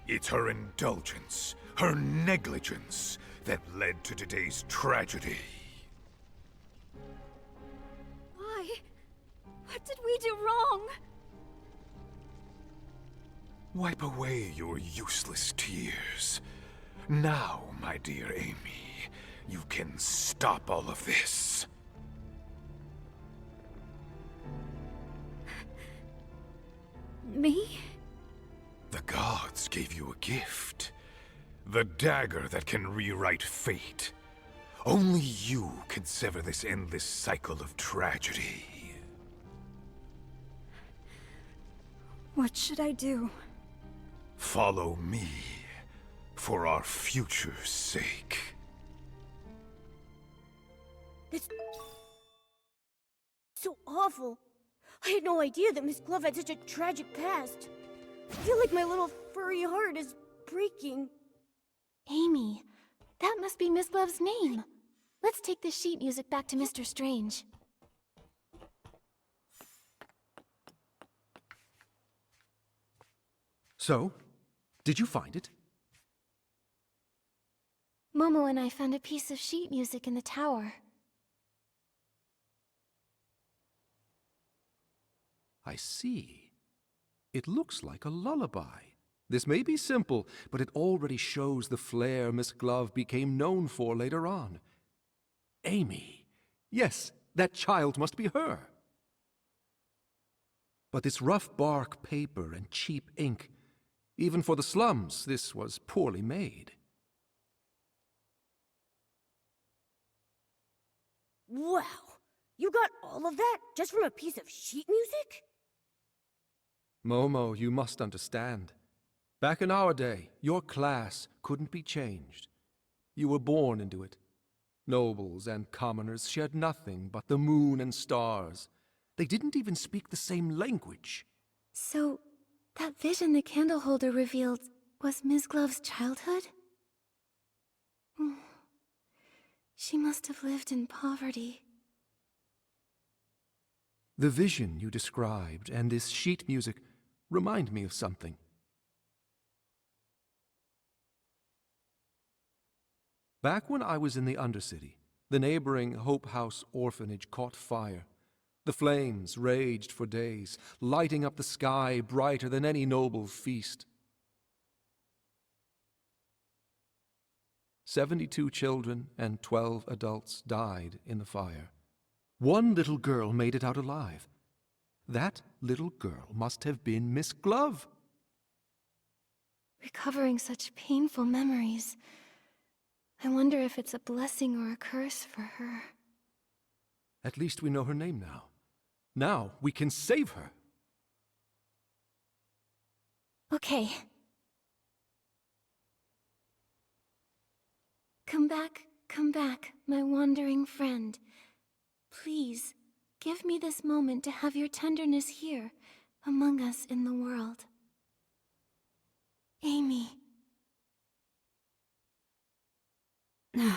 It's her indulgence, her negligence, that led to today's tragedy. Why? What did we do wrong? Wipe away your useless tears. Now, my dear Amy, you can stop all of this. Me? The gods gave you a gift. The dagger that can rewrite fate. Only you can sever this endless cycle of tragedy. What should I do? Follow me, for our future's sake. That's so awful. I had no idea that Miss Glove had such a tragic past. I feel like my little furry heart is breaking. Amy, that must be Miss Glove's name. Let's take the sheet music back to Mr. Strange. So, did you find it? Momo and I found a piece of sheet music in the tower. I see. It looks like a lullaby. This may be simple, but it already shows the flair Miss Glove became known for later on. Amy. Yes, that child must be her. But this rough bark paper and cheap ink, even for the slums, this was poorly made. Wow! You got all of that just from a piece of sheet music? Momo, you must understand. Back in our day, your class couldn't be changed. You were born into it. Nobles and commoners shared nothing but the moon and stars. They didn't even speak the same language. So, that vision the candle holder revealed was Ms. Glove's childhood? She must have lived in poverty. The vision you described and this sheet music remind me of something. Back when I was in the Undercity, the neighboring Hope House orphanage caught fire. The flames raged for days, lighting up the sky brighter than any noble feast. 72 children and 12 adults died in the fire. One little girl made it out alive. That little girl must have been Miss Glove. Recovering such painful memories. I wonder if it's a blessing or a curse for her. At least we know her name now. Now we can save her. Okay. Come back, my wandering friend. Please, give me this moment to have your tenderness here, among us in the world. Amy. Amy?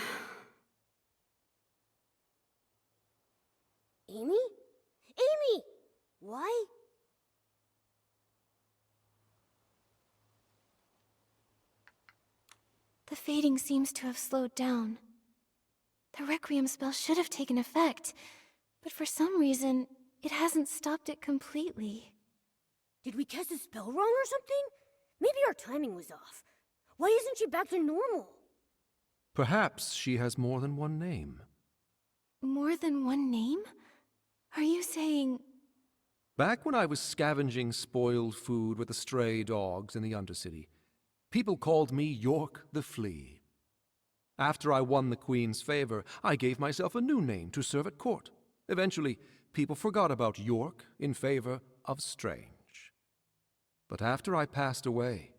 Amy! Why? The fading seems to have slowed down. The Requiem spell should have taken effect, but for some reason, it hasn't stopped it completely. Did we cast a spell wrong or something? Maybe our timing was off. Why isn't she back to normal? Perhaps she has more than one name. More than one name? Are you saying... Back when I was scavenging spoiled food with the stray dogs in the Undercity, people called me York the Flea. After I won the Queen's favor, I gave myself a new name to serve at court. Eventually, people forgot about York in favor of Strange. But after I passed away,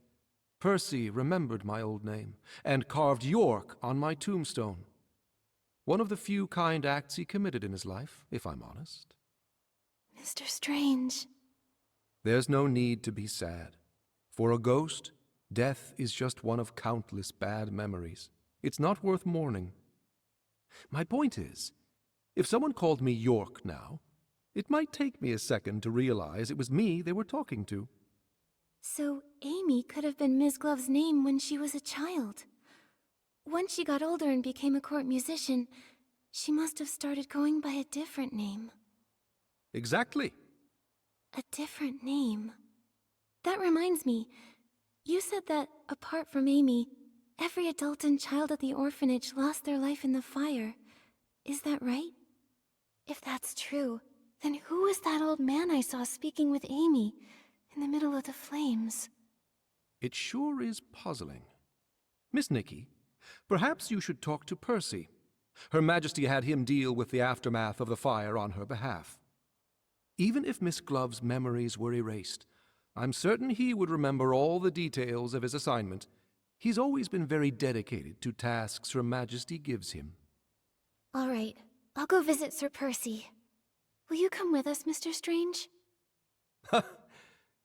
Percy remembered my old name and carved York on my tombstone. One of the few kind acts he committed in his life, if I'm honest. Mr. Strange. There's no need to be sad. For a ghost, death is just one of countless bad memories. It's not worth mourning. My point is, if someone called me York now, it might take me a second to realize it was me they were talking to. So Amy could have been Ms. Glove's name when she was a child. Once she got older and became a court musician, she must have started going by a different name. Exactly. A different name. That reminds me, you said that, apart from Amy, every adult and child at the orphanage lost their life in the fire. Is that right? If that's true, then who was that old man I saw speaking with Amy in the middle of the flames? It sure is puzzling. Miss Nikki, perhaps you should talk to Percy. Her Majesty had him deal with the aftermath of the fire on her behalf. Even if Miss Glove's memories were erased, I'm certain he would remember all the details of his assignment. He's always been very dedicated to tasks Her Majesty gives him. All right, I'll go visit Sir Percy. Will you come with us, Mr. Strange?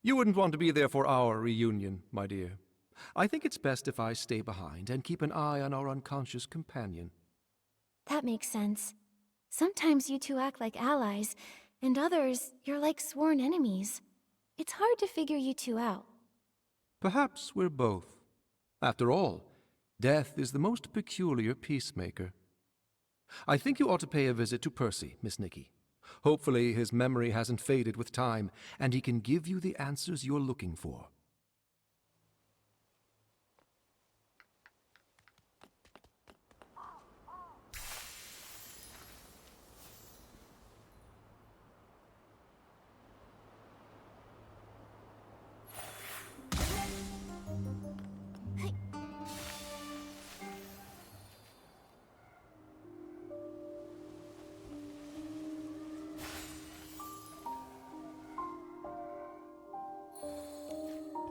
You wouldn't want to be there for our reunion, my dear. I think it's best if I stay behind and keep an eye on our unconscious companion. That makes sense. Sometimes you two act like allies, and others, you're like sworn enemies. It's hard to figure you two out. Perhaps we're both. After all, death is the most peculiar peacemaker. I think you ought to pay a visit to Percy, Miss Nikki. Hopefully his memory hasn't faded with time, and he can give you the answers you're looking for.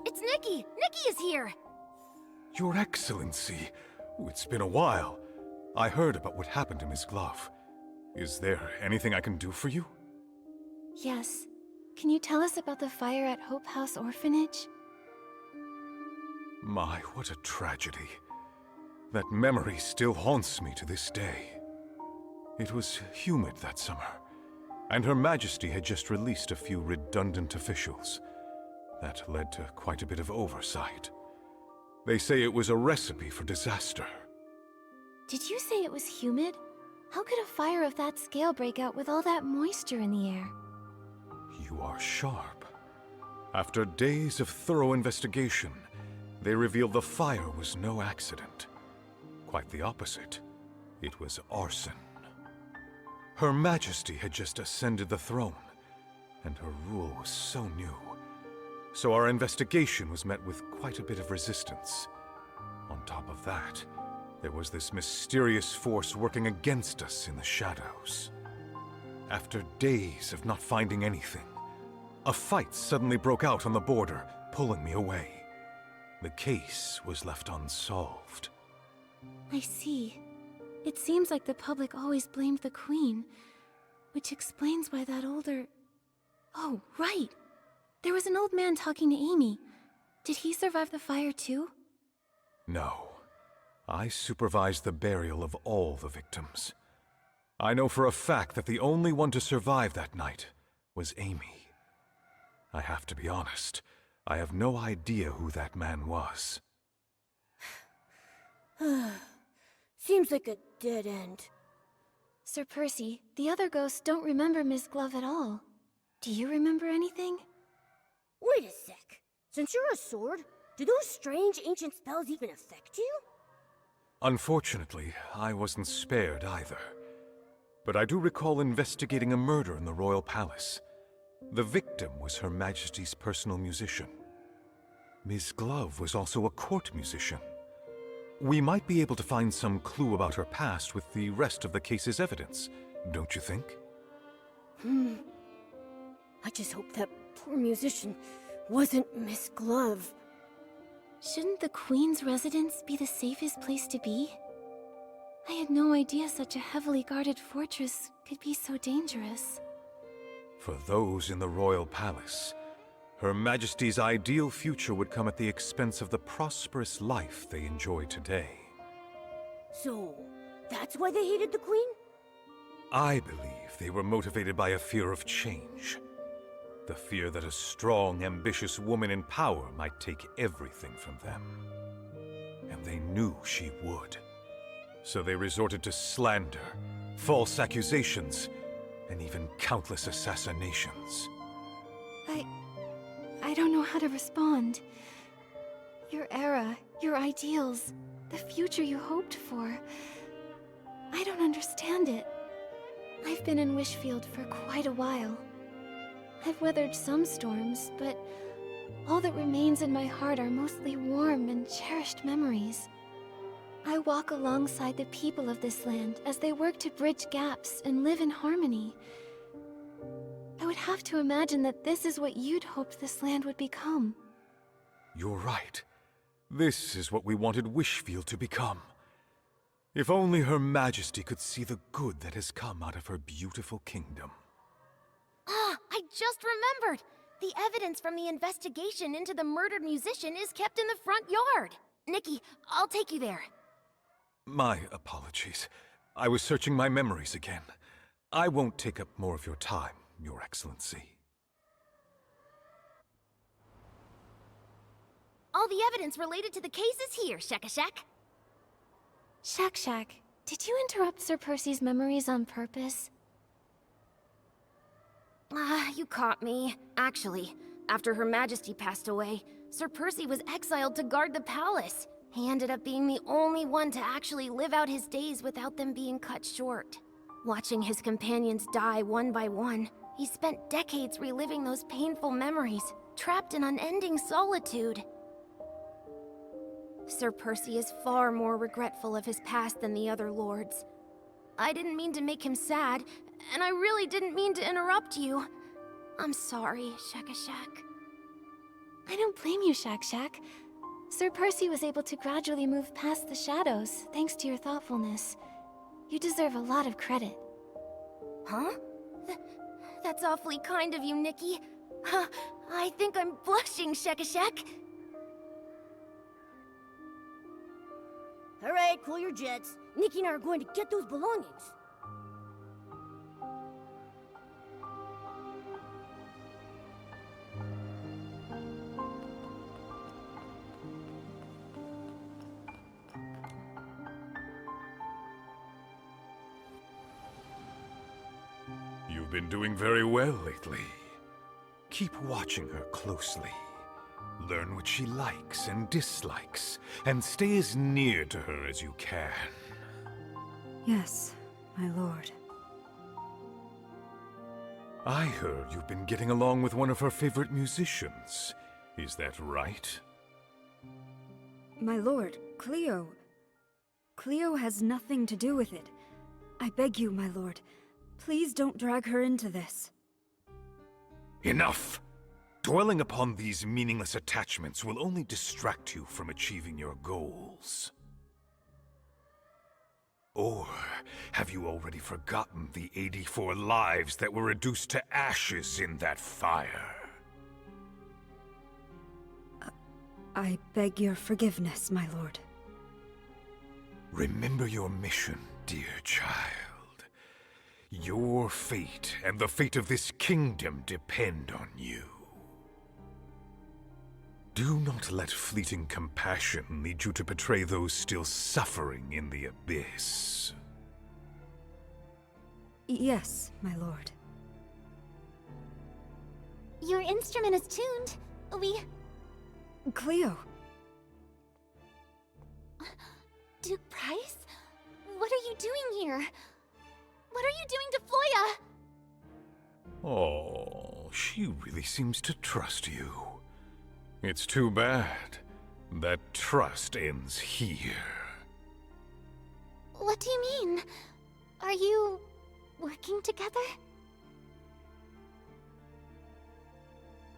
It's Nikki! Nikki is here! Your Excellency, it's been a while. I heard about what happened to Miss Glove. Is there anything I can do for you? Yes. Can you tell us about the fire at Hope House Orphanage? My, what a tragedy. That memory still haunts me to this day. It was humid that summer, and Her Majesty had just released a few redundant officials. That led to quite a bit of oversight. They say it was a recipe for disaster. Did you say it was humid? How could a fire of that scale break out with all that moisture in the air? You are sharp. After days of thorough investigation, they revealed the fire was no accident. Quite the opposite. It was arson. Her Majesty had just ascended the throne, and her rule was so new. So our investigation was met with quite a bit of resistance. On top of that, there was this mysterious force working against us in the shadows. After days of not finding anything, a fight suddenly broke out on the border, pulling me away. The case was left unsolved. I see. It seems like the public always blamed the Queen, which explains why that older... Oh, right! There was an old man talking to Amy. Did he survive the fire too? No. I supervised the burial of all the victims. I know for a fact that the only one to survive that night was Amy. I have to be honest, I have no idea who that man was. Seems like a dead end. Sir Percy, the other ghosts don't remember Miss Glove at all. Do you remember anything? Wait a sec. Since you're a sword, do those strange ancient spells even affect you? Unfortunately, I wasn't spared either. But I do recall investigating a murder in the royal palace. The victim was Her Majesty's personal musician. Miss Glove was also a court musician. We might be able to find some clue about her past with the rest of the case's evidence, don't you think? I just hope that poor musician wasn't Miss Glove. Shouldn't the Queen's residence be the safest place to be? I had no idea such a heavily guarded fortress could be so dangerous. For those in the royal palace, Her Majesty's ideal future would come at the expense of the prosperous life they enjoy today. So, that's why they hated the Queen? I believe they were motivated by a fear of change. The fear that a strong, ambitious woman in power might take everything from them. And they knew she would. So they resorted to slander, false accusations, and even countless assassinations. I don't know how to respond. Your era, your ideals, the future you hoped for. I don't understand it. I've been in Wishfield for quite a while. I've weathered some storms, but all that remains in my heart are mostly warm and cherished memories. I walk alongside the people of this land as they work to bridge gaps and live in harmony. I would have to imagine that this is what you'd hoped this land would become. You're right. This is what we wanted Wishfield to become. If only Her Majesty could see the good that has come out of her beautiful kingdom. Ah, I just remembered! The The evidence from the investigation into the murdered musician is kept in the front yard. Nikki, I'll take you there. My apologies. I was searching my memories again. I won't take up more of your time, Your Excellency. All the evidence related to the case is here, Shakashak. Shak, did you interrupt Sir Percy's memories on purpose? You caught me. Actually, after Her Majesty passed away, Sir Percy was exiled to guard the palace. He ended up being the only one to actually live out his days without them being cut short. Watching his companions die one by one, he spent decades reliving those painful memories, trapped in unending solitude. Sir Percy is far more regretful of his past than the other lords. I didn't mean to make him sad, and I really didn't mean to interrupt you. I'm sorry, Shakashak. I don't blame you, Shak. Sir Percy was able to gradually move past the shadows, thanks to your thoughtfulness. You deserve a lot of credit. Huh? That's awfully kind of you, Nikki. I think I'm blushing, Shakashak. All right, cool your jets. Nikki and I are going to get those belongings. You've been doing very well lately. Keep watching her closely. Learn what she likes and dislikes, and stay as near to her as you can. Yes, my lord. I heard you've been getting along with one of her favorite musicians. Is that right? My lord, Cleo. Cleo has nothing to do with it. I beg you, my lord, please don't drag her into this. Enough! Dwelling upon these meaningless attachments will only distract you from achieving your goals. Or have you already forgotten the 84 lives that were reduced to ashes in that fire? I beg your forgiveness, my lord. Remember your mission, dear child. Your fate and the fate of this kingdom depend on you. Do not let fleeting compassion lead you to betray those still suffering in the abyss. Yes, my lord. Your instrument is tuned. Cleo. Duke Price? What are you doing here? What are you doing to Floya? Oh, she really seems to trust you. It's too bad that trust ends here. What do you mean? Are you working together?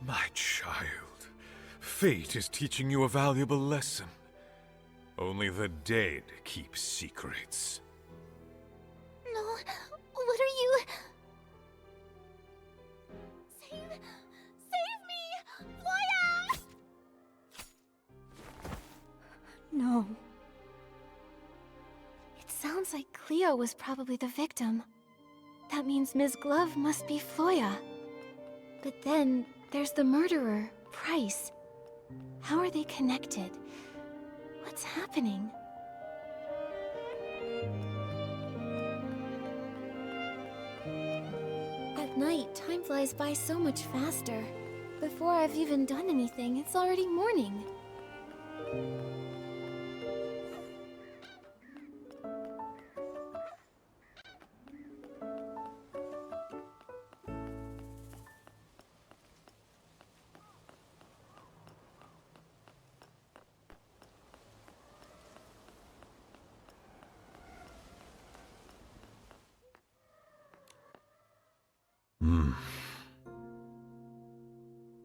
My child, fate is teaching you a valuable lesson. Only the dead keep secrets. No, what are you... Save me! Floya! No. It sounds like Cleo was probably the victim. That means Ms. Glove must be Floya. But then, there's the murderer, Price. How are they connected? What's happening? At night, time flies by so much faster. Before I've even done anything, it's already morning.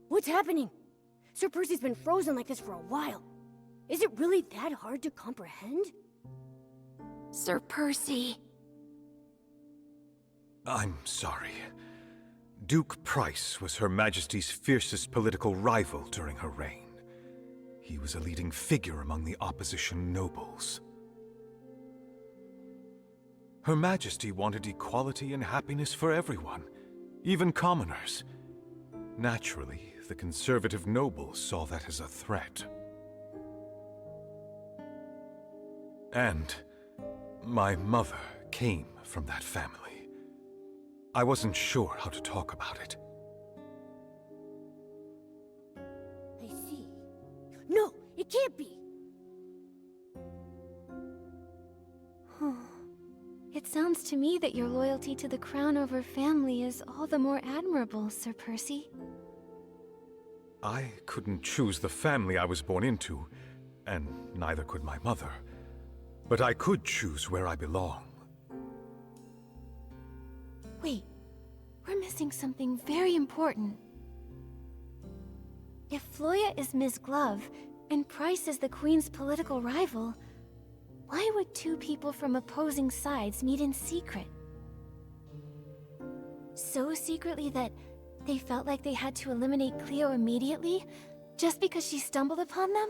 What's happening? Sir Percy's been frozen like this for a while. Is it really that hard to comprehend? Sir Percy. I'm sorry. Duke Price was Her Majesty's fiercest political rival during her reign. He was a leading figure among the opposition nobles. Her Majesty wanted equality and happiness for everyone, even commoners. Naturally, the conservative nobles saw that as a threat. And my mother came from that family. I wasn't sure how to talk about it. I see. No, it can't be! It sounds to me that your loyalty to the crown over family is all the more admirable, Sir Percy. I couldn't choose the family I was born into, and neither could my mother. But I could choose where I belong. Wait, we're missing something very important. If Floya is Ms. Glove, and Price is the Queen's political rival, why would two people from opposing sides meet in secret? So secretly that they felt like they had to eliminate Cleo immediately, just because she stumbled upon them?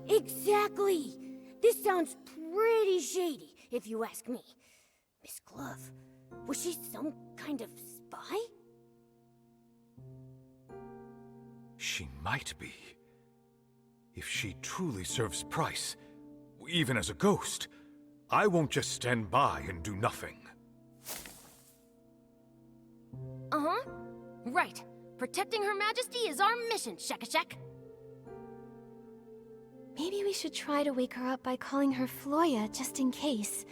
Exactly! This sounds pretty shady, if you ask me. Miss Glove, was she some kind of spy? She might be. If she truly serves Price, even as a ghost, I won't just stand by and do nothing. Uh-huh. Right. Protecting Her Majesty is our mission, Shekashek. Maybe we should try to wake her up by calling her Floya, just in case.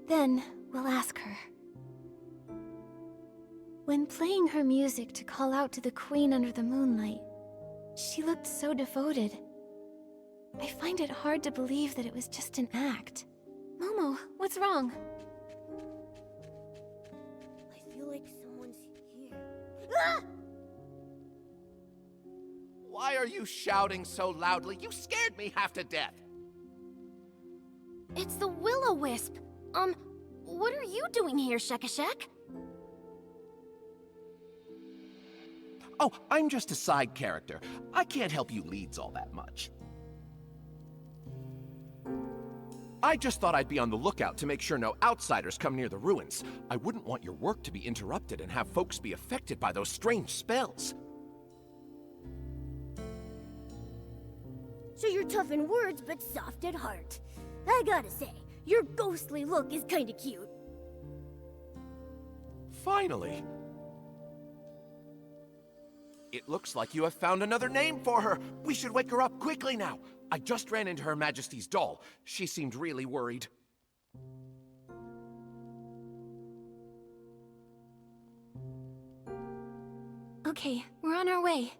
Then, we'll ask her. When playing her music to call out to the Queen under the moonlight, she looked so devoted. I find it hard to believe that it was just an act. Momo, what's wrong? I feel like someone's here. Ah! Why are you shouting so loudly? You scared me half to death. It's the Will-O-Wisp. What are you doing here, Shekashek? Oh, I'm just a side character. I can't help you leads all that much. I just thought I'd be on the lookout to make sure no outsiders come near the ruins. I wouldn't want your work to be interrupted and have folks be affected by those strange spells. So you're tough in words, but soft at heart. I gotta say, your ghostly look is kinda cute. Finally. It looks like you have found another name for her. We should wake her up quickly now. I just ran into Her Majesty's doll. She seemed really worried. Okay, we're on our way.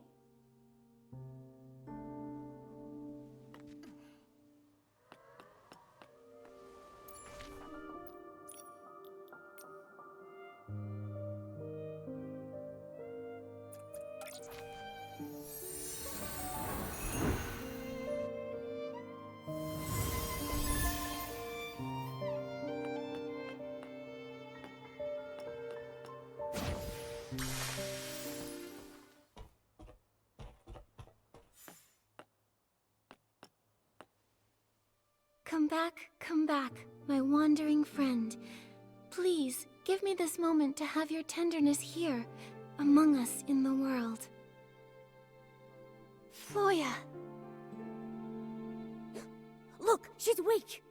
Come back, my wandering friend. Please, give me this moment to have your tenderness here, among us in the world. Floya! Look, she's awake!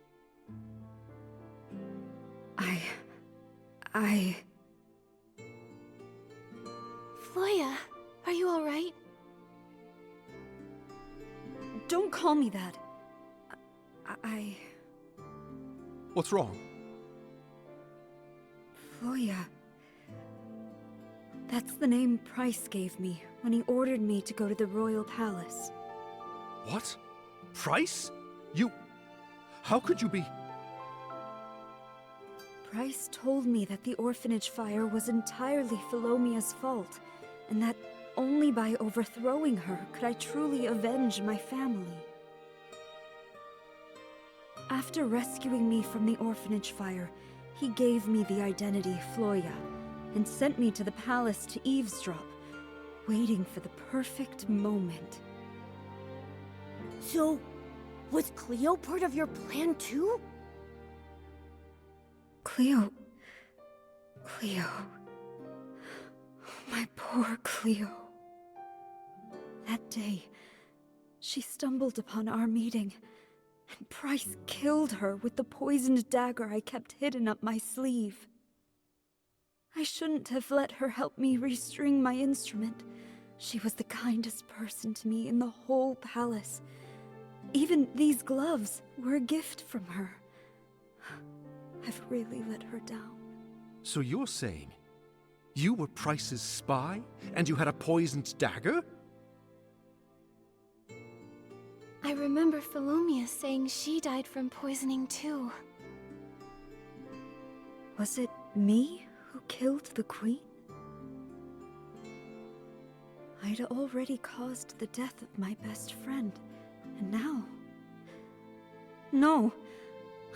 Floya, are you alright? Don't call me that. What's wrong? Floya. That's the name Price gave me when he ordered me to go to the royal palace. What? Price? You... How could you be... Price told me that the orphanage fire was entirely Philomea's fault, and that only by overthrowing her could I truly avenge my family. After rescuing me from the orphanage fire, he gave me the identity Floya, and sent me to the palace to eavesdrop, waiting for the perfect moment. So, was Cleo part of your plan too? Cleo... My poor Cleo. That day, she stumbled upon our meeting, and Price killed her with the poisoned dagger I kept hidden up my sleeve. I shouldn't have let her help me restring my instrument. She was the kindest person to me in the whole palace. Even these gloves were a gift from her. I've really let her down. So you're saying you were Price's spy, and you had a poisoned dagger? I remember Philomia saying she died from poisoning too. Was it me who killed the queen? I'd already caused the death of my best friend, and now... No!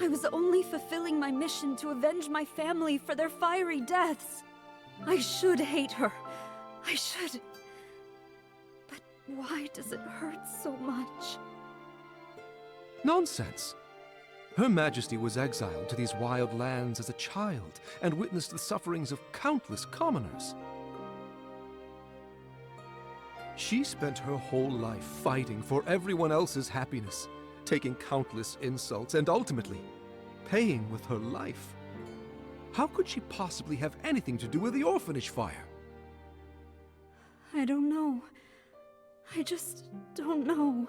I was only fulfilling my mission to avenge my family for their fiery deaths! I should hate her. I should... But why does it hurt so much? Nonsense! Her Majesty was exiled to these wild lands as a child and witnessed the sufferings of countless commoners. She spent her whole life fighting for everyone else's happiness, taking countless insults and ultimately paying with her life. How could she possibly have anything to do with the orphanage fire? I don't know. I just don't know.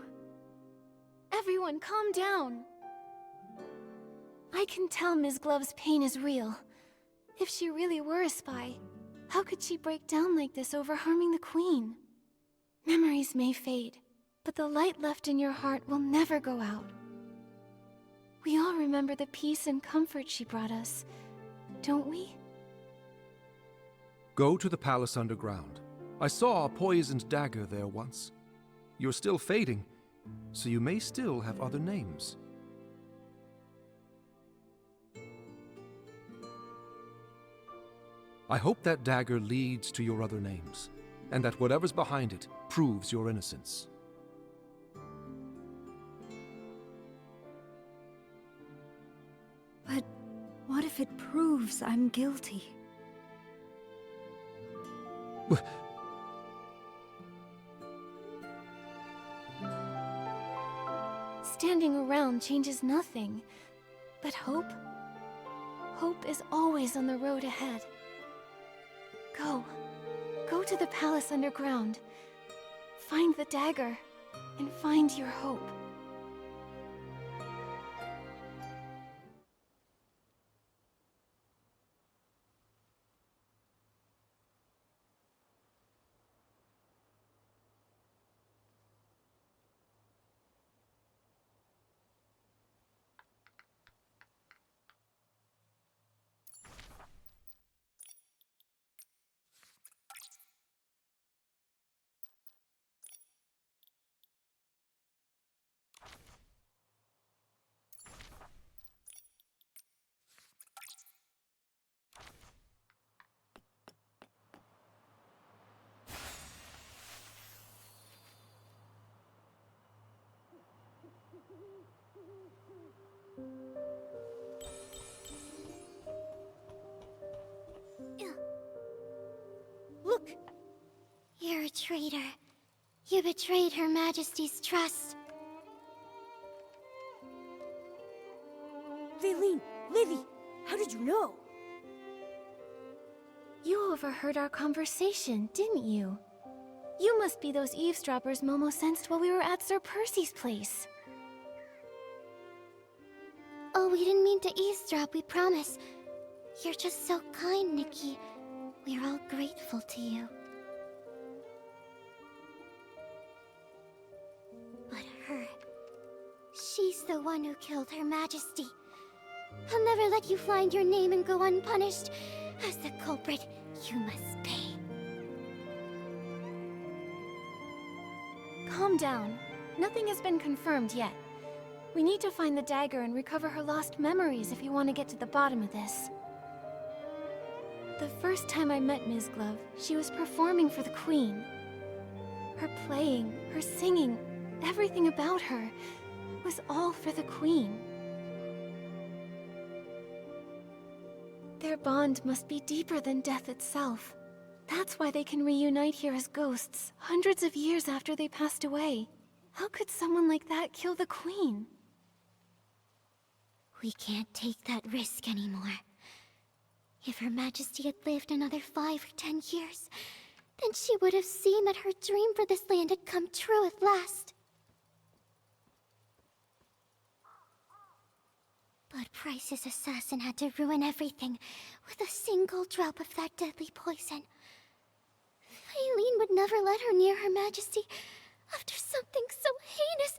Everyone, calm down. I can tell Ms. Glove's pain is real. If she really were a spy, how could she break down like this over harming the Queen? Memories may fade, but the light left in your heart will never go out. We all remember the peace and comfort she brought us, don't we? Go to the palace underground. I saw a poisoned dagger there once. You're still fading, so you may still have other names. I hope that dagger leads to your other names, and that whatever's behind it proves your innocence. But what if it proves I'm guilty? Standing around changes nothing. But hope? Hope is always on the road ahead. Go. Go to the palace underground. Find the dagger, and find your hope. Look! You're a traitor. You betrayed Her Majesty's trust. Vaylene, Livy, how did you know? You overheard our conversation, didn't you? You must be those eavesdroppers Momo sensed while we were at Sir Percy's place. Oh, we didn't mean to eavesdrop, we promise. You're just so kind, Nikki. We're all grateful to you. But her... she's the one who killed Her Majesty. I'll never let you find your name and go unpunished. As the culprit, you must pay. Calm down. Nothing has been confirmed yet. We need to find the dagger and recover her lost memories if you want to get to the bottom of this. The first time I met Ms. Glove, she was performing for the Queen. Her playing, her singing, everything about her was all for the Queen. Their bond must be deeper than death itself. That's why they can reunite here as ghosts, hundreds of years after they passed away. How could someone like that kill the Queen? We can't take that risk anymore. If Her Majesty had lived another 5 or 10 years, then she would have seen that her dream for this land had come true at last. But Price's assassin had to ruin everything with a single drop of that deadly poison. Eileen would never let her near Her Majesty after something so heinous.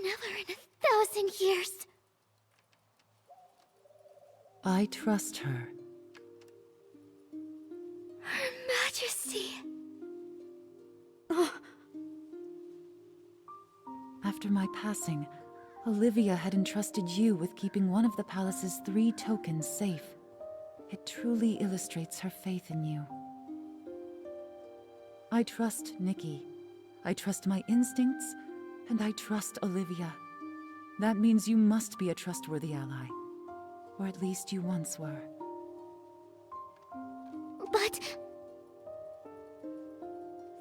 Never in 1,000 years. I trust her. Her Majesty. After my passing, Olivia had entrusted you with keeping one of the palace's 3 tokens safe. It truly illustrates her faith in you. I trust Nikki. I trust my instincts, and I trust Olivia. That means you must be a trustworthy ally. Or at least you once were. But...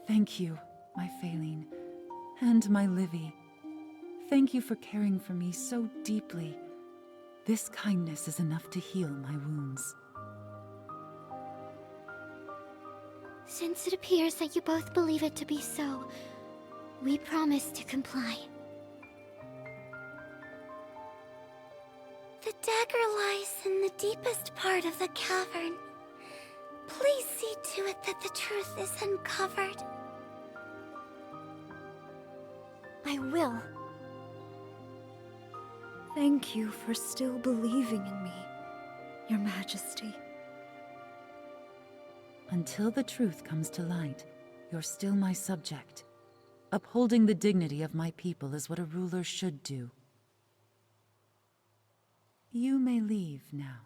Thank you, my Faline, and my Livy. Thank you for caring for me so deeply. This kindness is enough to heal my wounds. Since it appears that you both believe it to be so, we promise to comply. The dagger lies in the deepest part of the cavern. Please see to it that the truth is uncovered. I will. Thank you for still believing in me, Your Majesty. Until the truth comes to light, you're still my subject. Upholding the dignity of my people is what a ruler should do. You may leave now.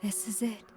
This is it.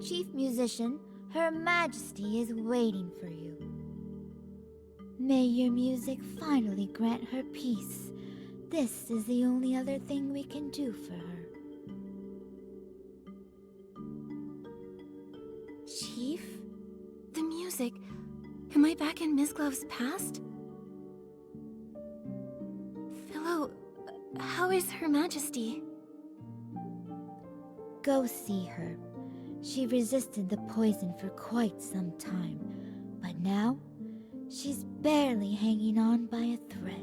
Chief Musician, Her Majesty is waiting for you. May your music finally grant her peace. This is the only other thing we can do for her. Chief? The music. Am I back in Miss Glove's past? Philo, how is Her Majesty? Go see her. She resisted the poison for quite some time, but now she's barely hanging on by a thread.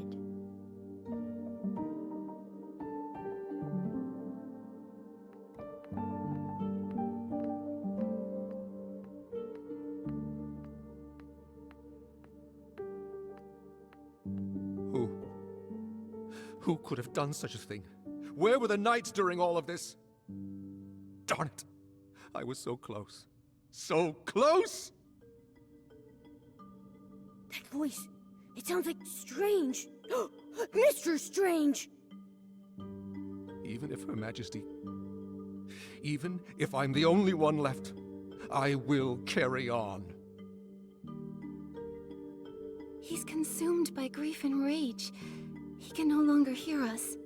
Who could have done such a thing? Where were the knights during all of this? Darn it! I was so close. So close! That voice, it sounds like Strange. Mr. Strange! Even if Her Majesty... Even if I'm the only one left, I will carry on. He's consumed by grief and rage. He can no longer hear us.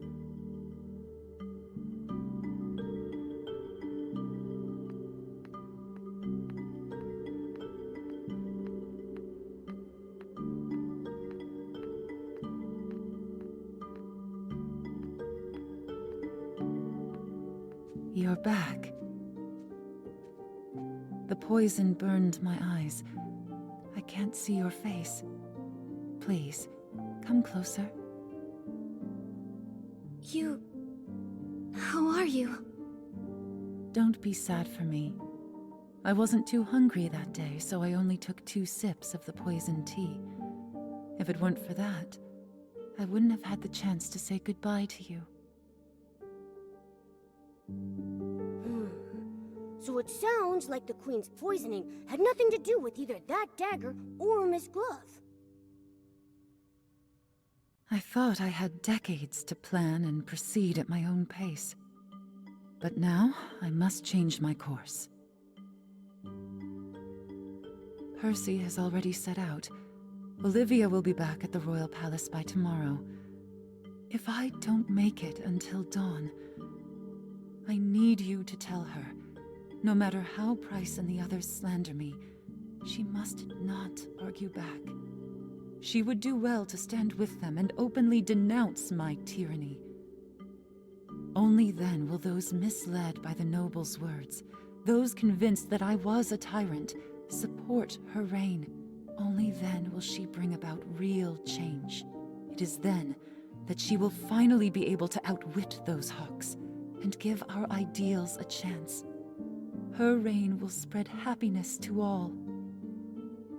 You're back. The poison burned my eyes. I can't see your face. Please, come closer. How are you? Don't be sad for me. I wasn't too hungry that day, so I only took 2 sips of the poison tea. If it weren't for that, I wouldn't have had the chance to say goodbye to you. So it sounds like the Queen's poisoning had nothing to do with either that dagger or Miss Glove. I thought I had decades to plan and proceed at my own pace. But now, I must change my course. Percy has already set out. Olivia will be back at the Royal Palace by tomorrow. If I don't make it until dawn, I need you to tell her, no matter how Price and the others slander me, she must not argue back. She would do well to stand with them and openly denounce my tyranny. Only then will those misled by the noble's words, those convinced that I was a tyrant, support her reign. Only then will she bring about real change. It is then that she will finally be able to outwit those hawks and give our ideals a chance. Her reign will spread happiness to all.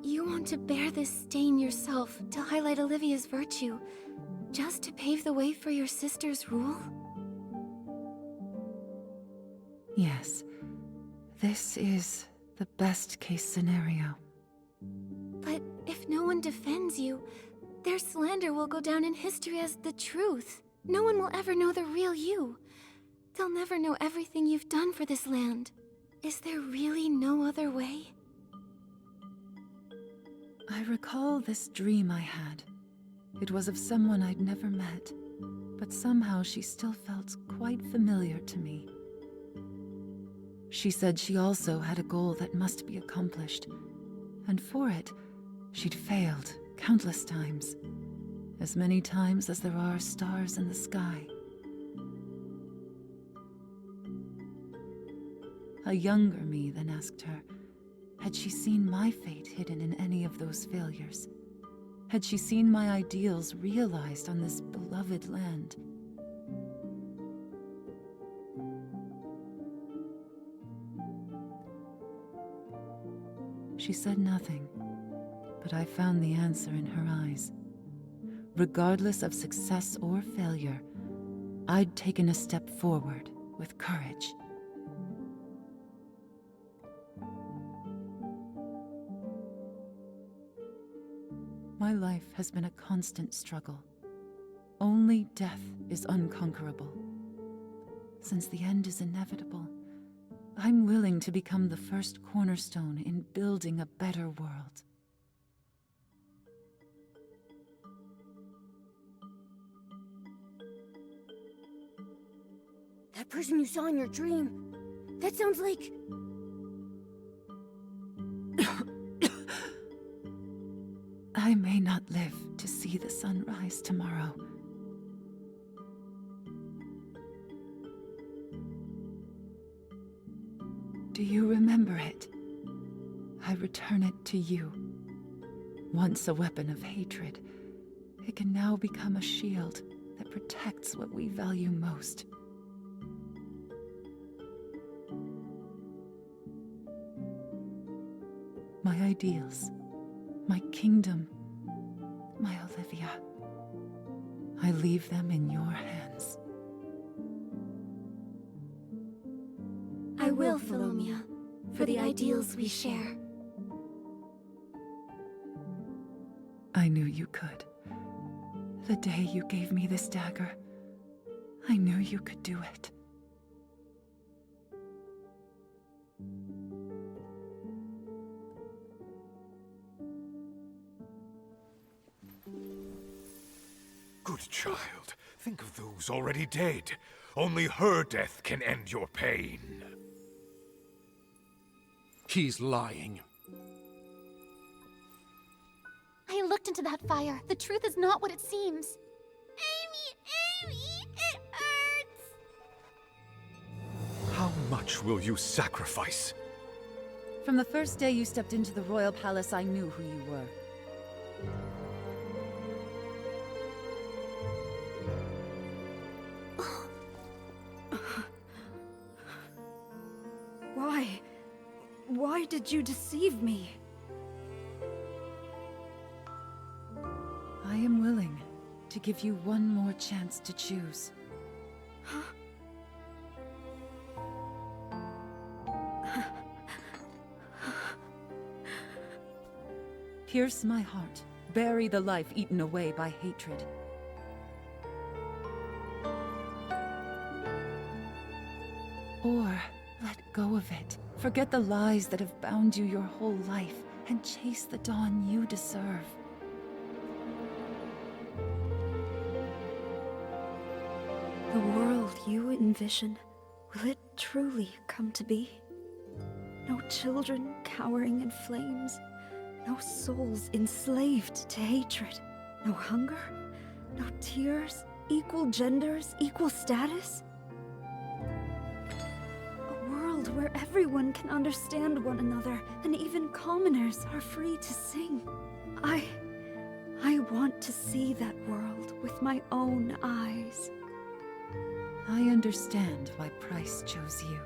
You want to bear this stain yourself to highlight Olivia's virtue, just to pave the way for your sister's rule? Yes, this is the best-case scenario. But if no one defends you, their slander will go down in history as the truth. No one will ever know the real you. They'll never know everything you've done for this land. Is there really no other way? I recall this dream I had. It was of someone I'd never met, but somehow she still felt quite familiar to me. She said she also had a goal that must be accomplished, and for it, she'd failed countless times, as many times as there are stars in the sky. A younger me then asked her, had she seen my fate hidden in any of those failures? Had she seen my ideals realized on this beloved land? She said nothing, but I found the answer in her eyes. Regardless of success or failure, I'd taken a step forward with courage. My life has been a constant struggle. Only death is unconquerable. Since the end is inevitable, I'm willing to become the first cornerstone in building a better world. That person you saw in your dream, that sounds like... I may not live to see the sun rise tomorrow. Do you remember it? I return it to you. Once a weapon of hatred, it can now become a shield that protects what we value most. My ideals, my kingdom, my Olivia. I leave them in your hands. I will, Philomia, for the ideals we share. I knew you could. The day you gave me this dagger, I knew you could do it. Good child, think of those already dead. Only her death can end your pain. He's lying. I looked into that fire. The truth is not what it seems. Amy, it hurts! How much will you sacrifice? From the first day you stepped into the royal palace, I knew who you were. Why? Why did you deceive me? I am willing to give you one more chance to choose. Pierce my heart, bury the life eaten away by hatred. Or let go of it. Forget the lies that have bound you your whole life and chase the dawn you deserve. The world you envision, will it truly come to be? No children cowering in flames, no souls enslaved to hatred, no hunger, no tears, equal genders, equal status? A world where everyone can understand one another, and even commoners are free to sing. I want to see that world with my own eyes. I understand why Price chose you.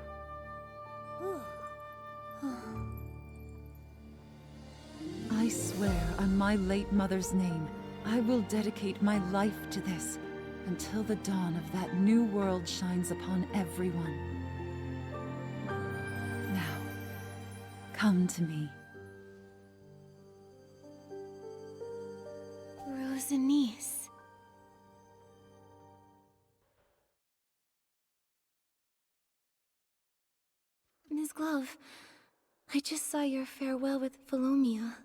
I swear on my late mother's name, I will dedicate my life to this until the dawn of that new world shines upon everyone. Now, come to me. Rosanice. Ms. Glove, I just saw your farewell with Philomia.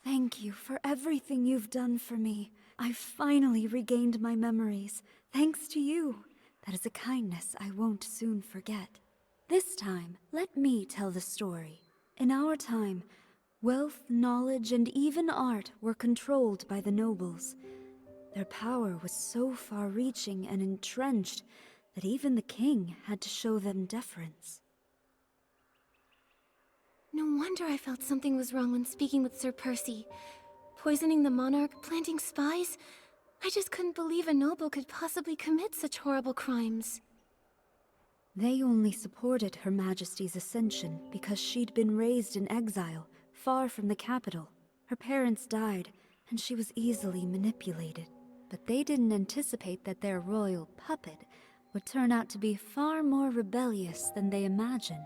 Thank you for everything you've done for me. I've finally regained my memories, thanks to you. That is a kindness I won't soon forget. This time, let me tell the story. In our time, wealth, knowledge, and even art were controlled by the nobles. Their power was so far-reaching and entrenched that even the king had to show them deference. No wonder I felt something was wrong when speaking with Sir Percy. Poisoning the monarch, planting spies? I just couldn't believe a noble could possibly commit such horrible crimes. They only supported Her Majesty's ascension because she'd been raised in exile, far from the capital. Her parents died, and she was easily manipulated. But they didn't anticipate that their royal puppet would turn out to be far more rebellious than they imagined.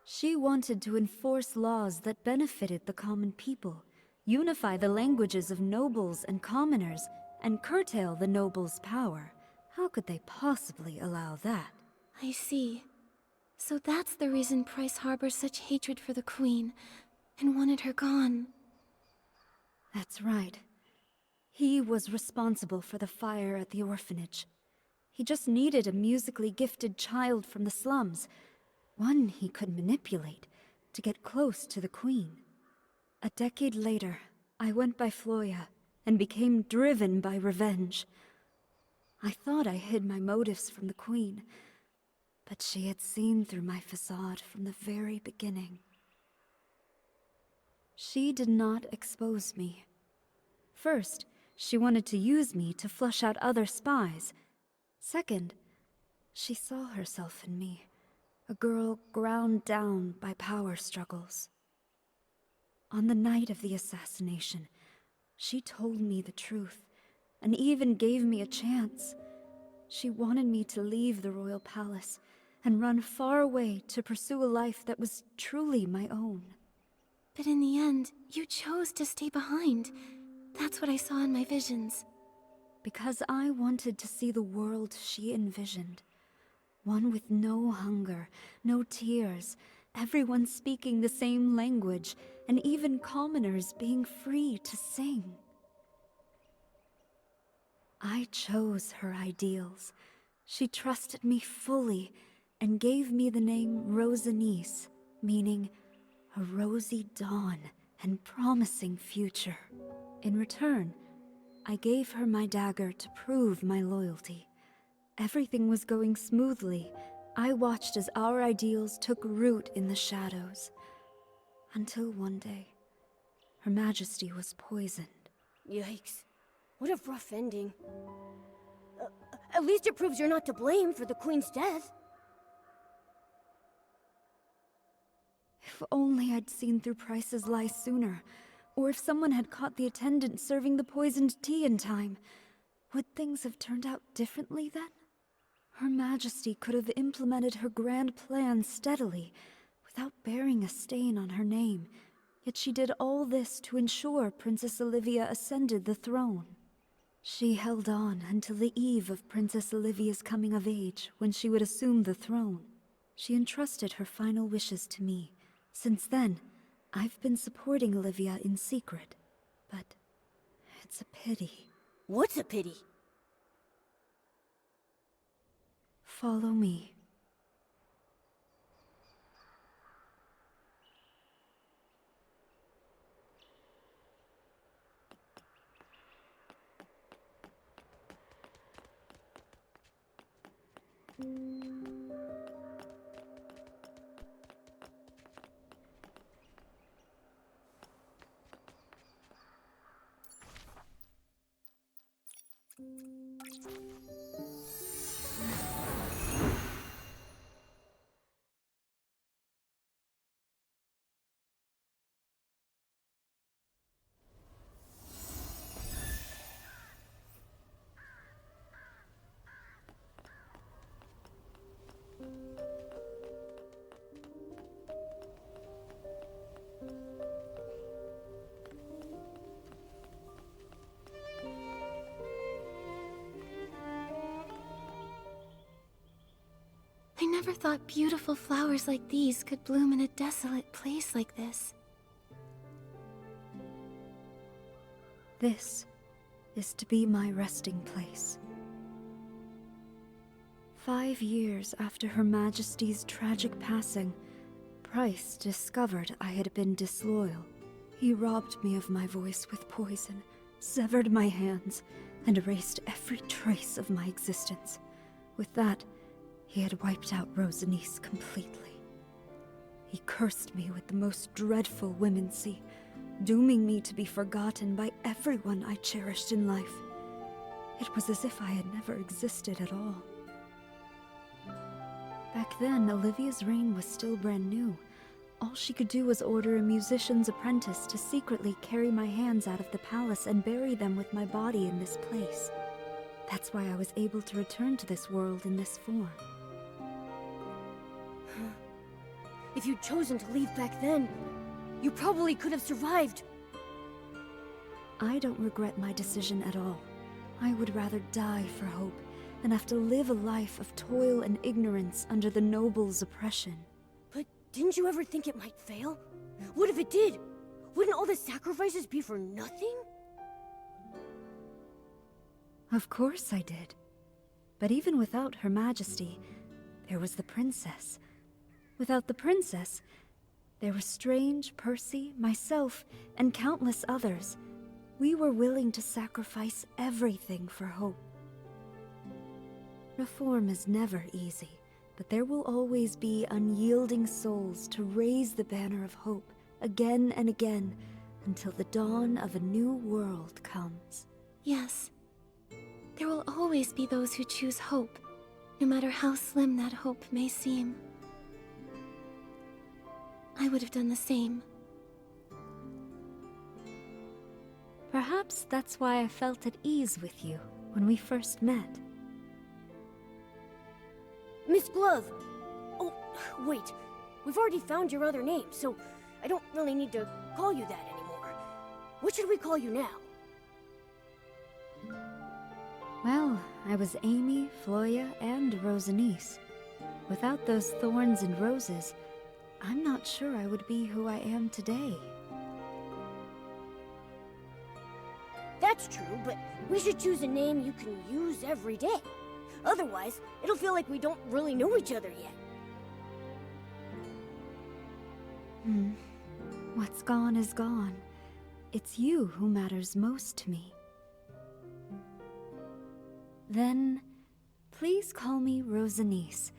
She wanted to enforce laws that benefited the common people, unify the languages of nobles and commoners, and curtail the nobles' power. How could they possibly allow that? I see. So that's the reason Price harbors such hatred for the Queen, and wanted her gone. That's right. He was responsible for the fire at the orphanage. He just needed a musically gifted child from the slums, one he could manipulate to get close to the Queen. A decade later, I went by Floya and became driven by revenge. I thought I hid my motives from the Queen, but she had seen through my facade from the very beginning. She did not expose me. First, she wanted to use me to flush out other spies. Second, she saw herself in me, a girl ground down by power struggles. On the night of the assassination, she told me the truth, and even gave me a chance. She wanted me to leave the royal palace and run far away to pursue a life that was truly my own. But in the end, you chose to stay behind. That's what I saw in my visions. Because I wanted to see the world she envisioned. One with no hunger, no tears, everyone speaking the same language, and even commoners being free to sing. I chose her ideals. She trusted me fully and gave me the name Rosanice, meaning a rosy dawn and promising future. In return, I gave her my dagger to prove my loyalty. Everything was going smoothly. I watched as our ideals took root in the shadows. Until one day, Her Majesty was poisoned. Yikes. What a rough ending. At least it proves you're not to blame for the Queen's death. If only I'd seen through Price's lies sooner, or if someone had caught the attendant serving the poisoned tea in time. Would things have turned out differently then? Her Majesty could have implemented her grand plan steadily, without bearing a stain on her name, yet she did all this to ensure Princess Olivia ascended the throne. She held on until the eve of Princess Olivia's coming of age, when she would assume the throne. She entrusted her final wishes to me. Since then, I've been supporting Olivia in secret. But it's a pity. What's a pity? Follow me. I never thought beautiful flowers like these could bloom in a desolate place like this. This is to be my resting place. 5 years after Her Majesty's tragic passing, Price discovered I had been disloyal. He robbed me of my voice with poison, severed my hands, and erased every trace of my existence. With that, he had wiped out Rosanice completely. He cursed me with the most dreadful womancy, dooming me to be forgotten by everyone I cherished in life. It was as if I had never existed at all. Back then, Olivia's reign was still brand new. All she could do was order a musician's apprentice to secretly carry my hands out of the palace and bury them with my body in this place. That's why I was able to return to this world in this form. If you'd chosen to leave back then, you probably could have survived. I don't regret my decision at all. I would rather die for hope than have to live a life of toil and ignorance under the nobles' oppression. But didn't you ever think it might fail? What if it did? Wouldn't all the sacrifices be for nothing? Of course I did. But even without Her Majesty, there was the princess. Without the princess, there were Strange, Percy, myself, and countless others. We were willing to sacrifice everything for hope. Reform is never easy, but there will always be unyielding souls to raise the banner of hope again and again until the dawn of a new world comes. Yes. There will always be those who choose hope, no matter how slim that hope may seem. I would have done the same. Perhaps that's why I felt at ease with you when we first met. Miss Glove! Oh, wait. We've already found your other name, so I don't really need to call you that anymore. What should we call you now? Well, I was Amy, Floya, and Rosanice. Without those thorns and roses, I'm not sure I would be who I am today. That's true, but we should choose a name you can use every day. Otherwise, it'll feel like we don't really know each other yet. What's gone is gone. It's you who matters most to me. Then, please call me Rosanice.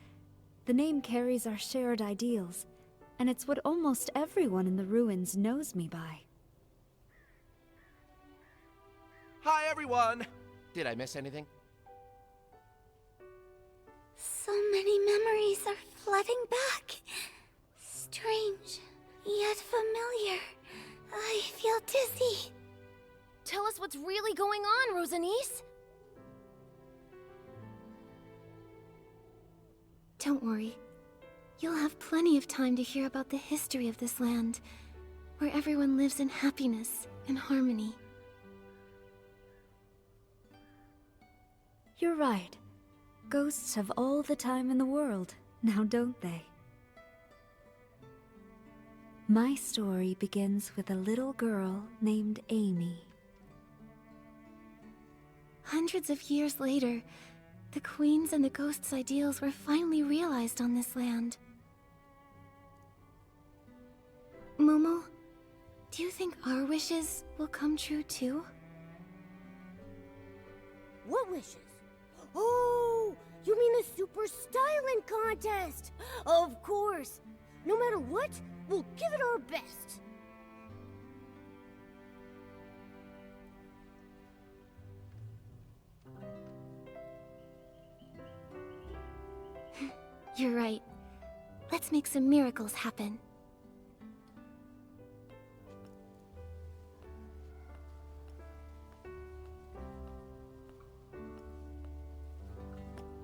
The name carries our shared ideals, and it's what almost everyone in the ruins knows me by. Hi, everyone! Did I miss anything? So many memories are flooding back. Strange, yet familiar. I feel dizzy. Tell us what's really going on, Rosanice. Don't worry. You'll have plenty of time to hear about the history of this land, where everyone lives in happiness and harmony. You're right. Ghosts have all the time in the world, now don't they? My story begins with a little girl named Amy. Hundreds of years later, the Queen's and the Ghost's ideals were finally realized on this land. Momo, do you think our wishes will come true too? What wishes? Oh, you mean the Super Styling Contest! Of course! No matter what, we'll give it our best! You're right. Let's make some miracles happen.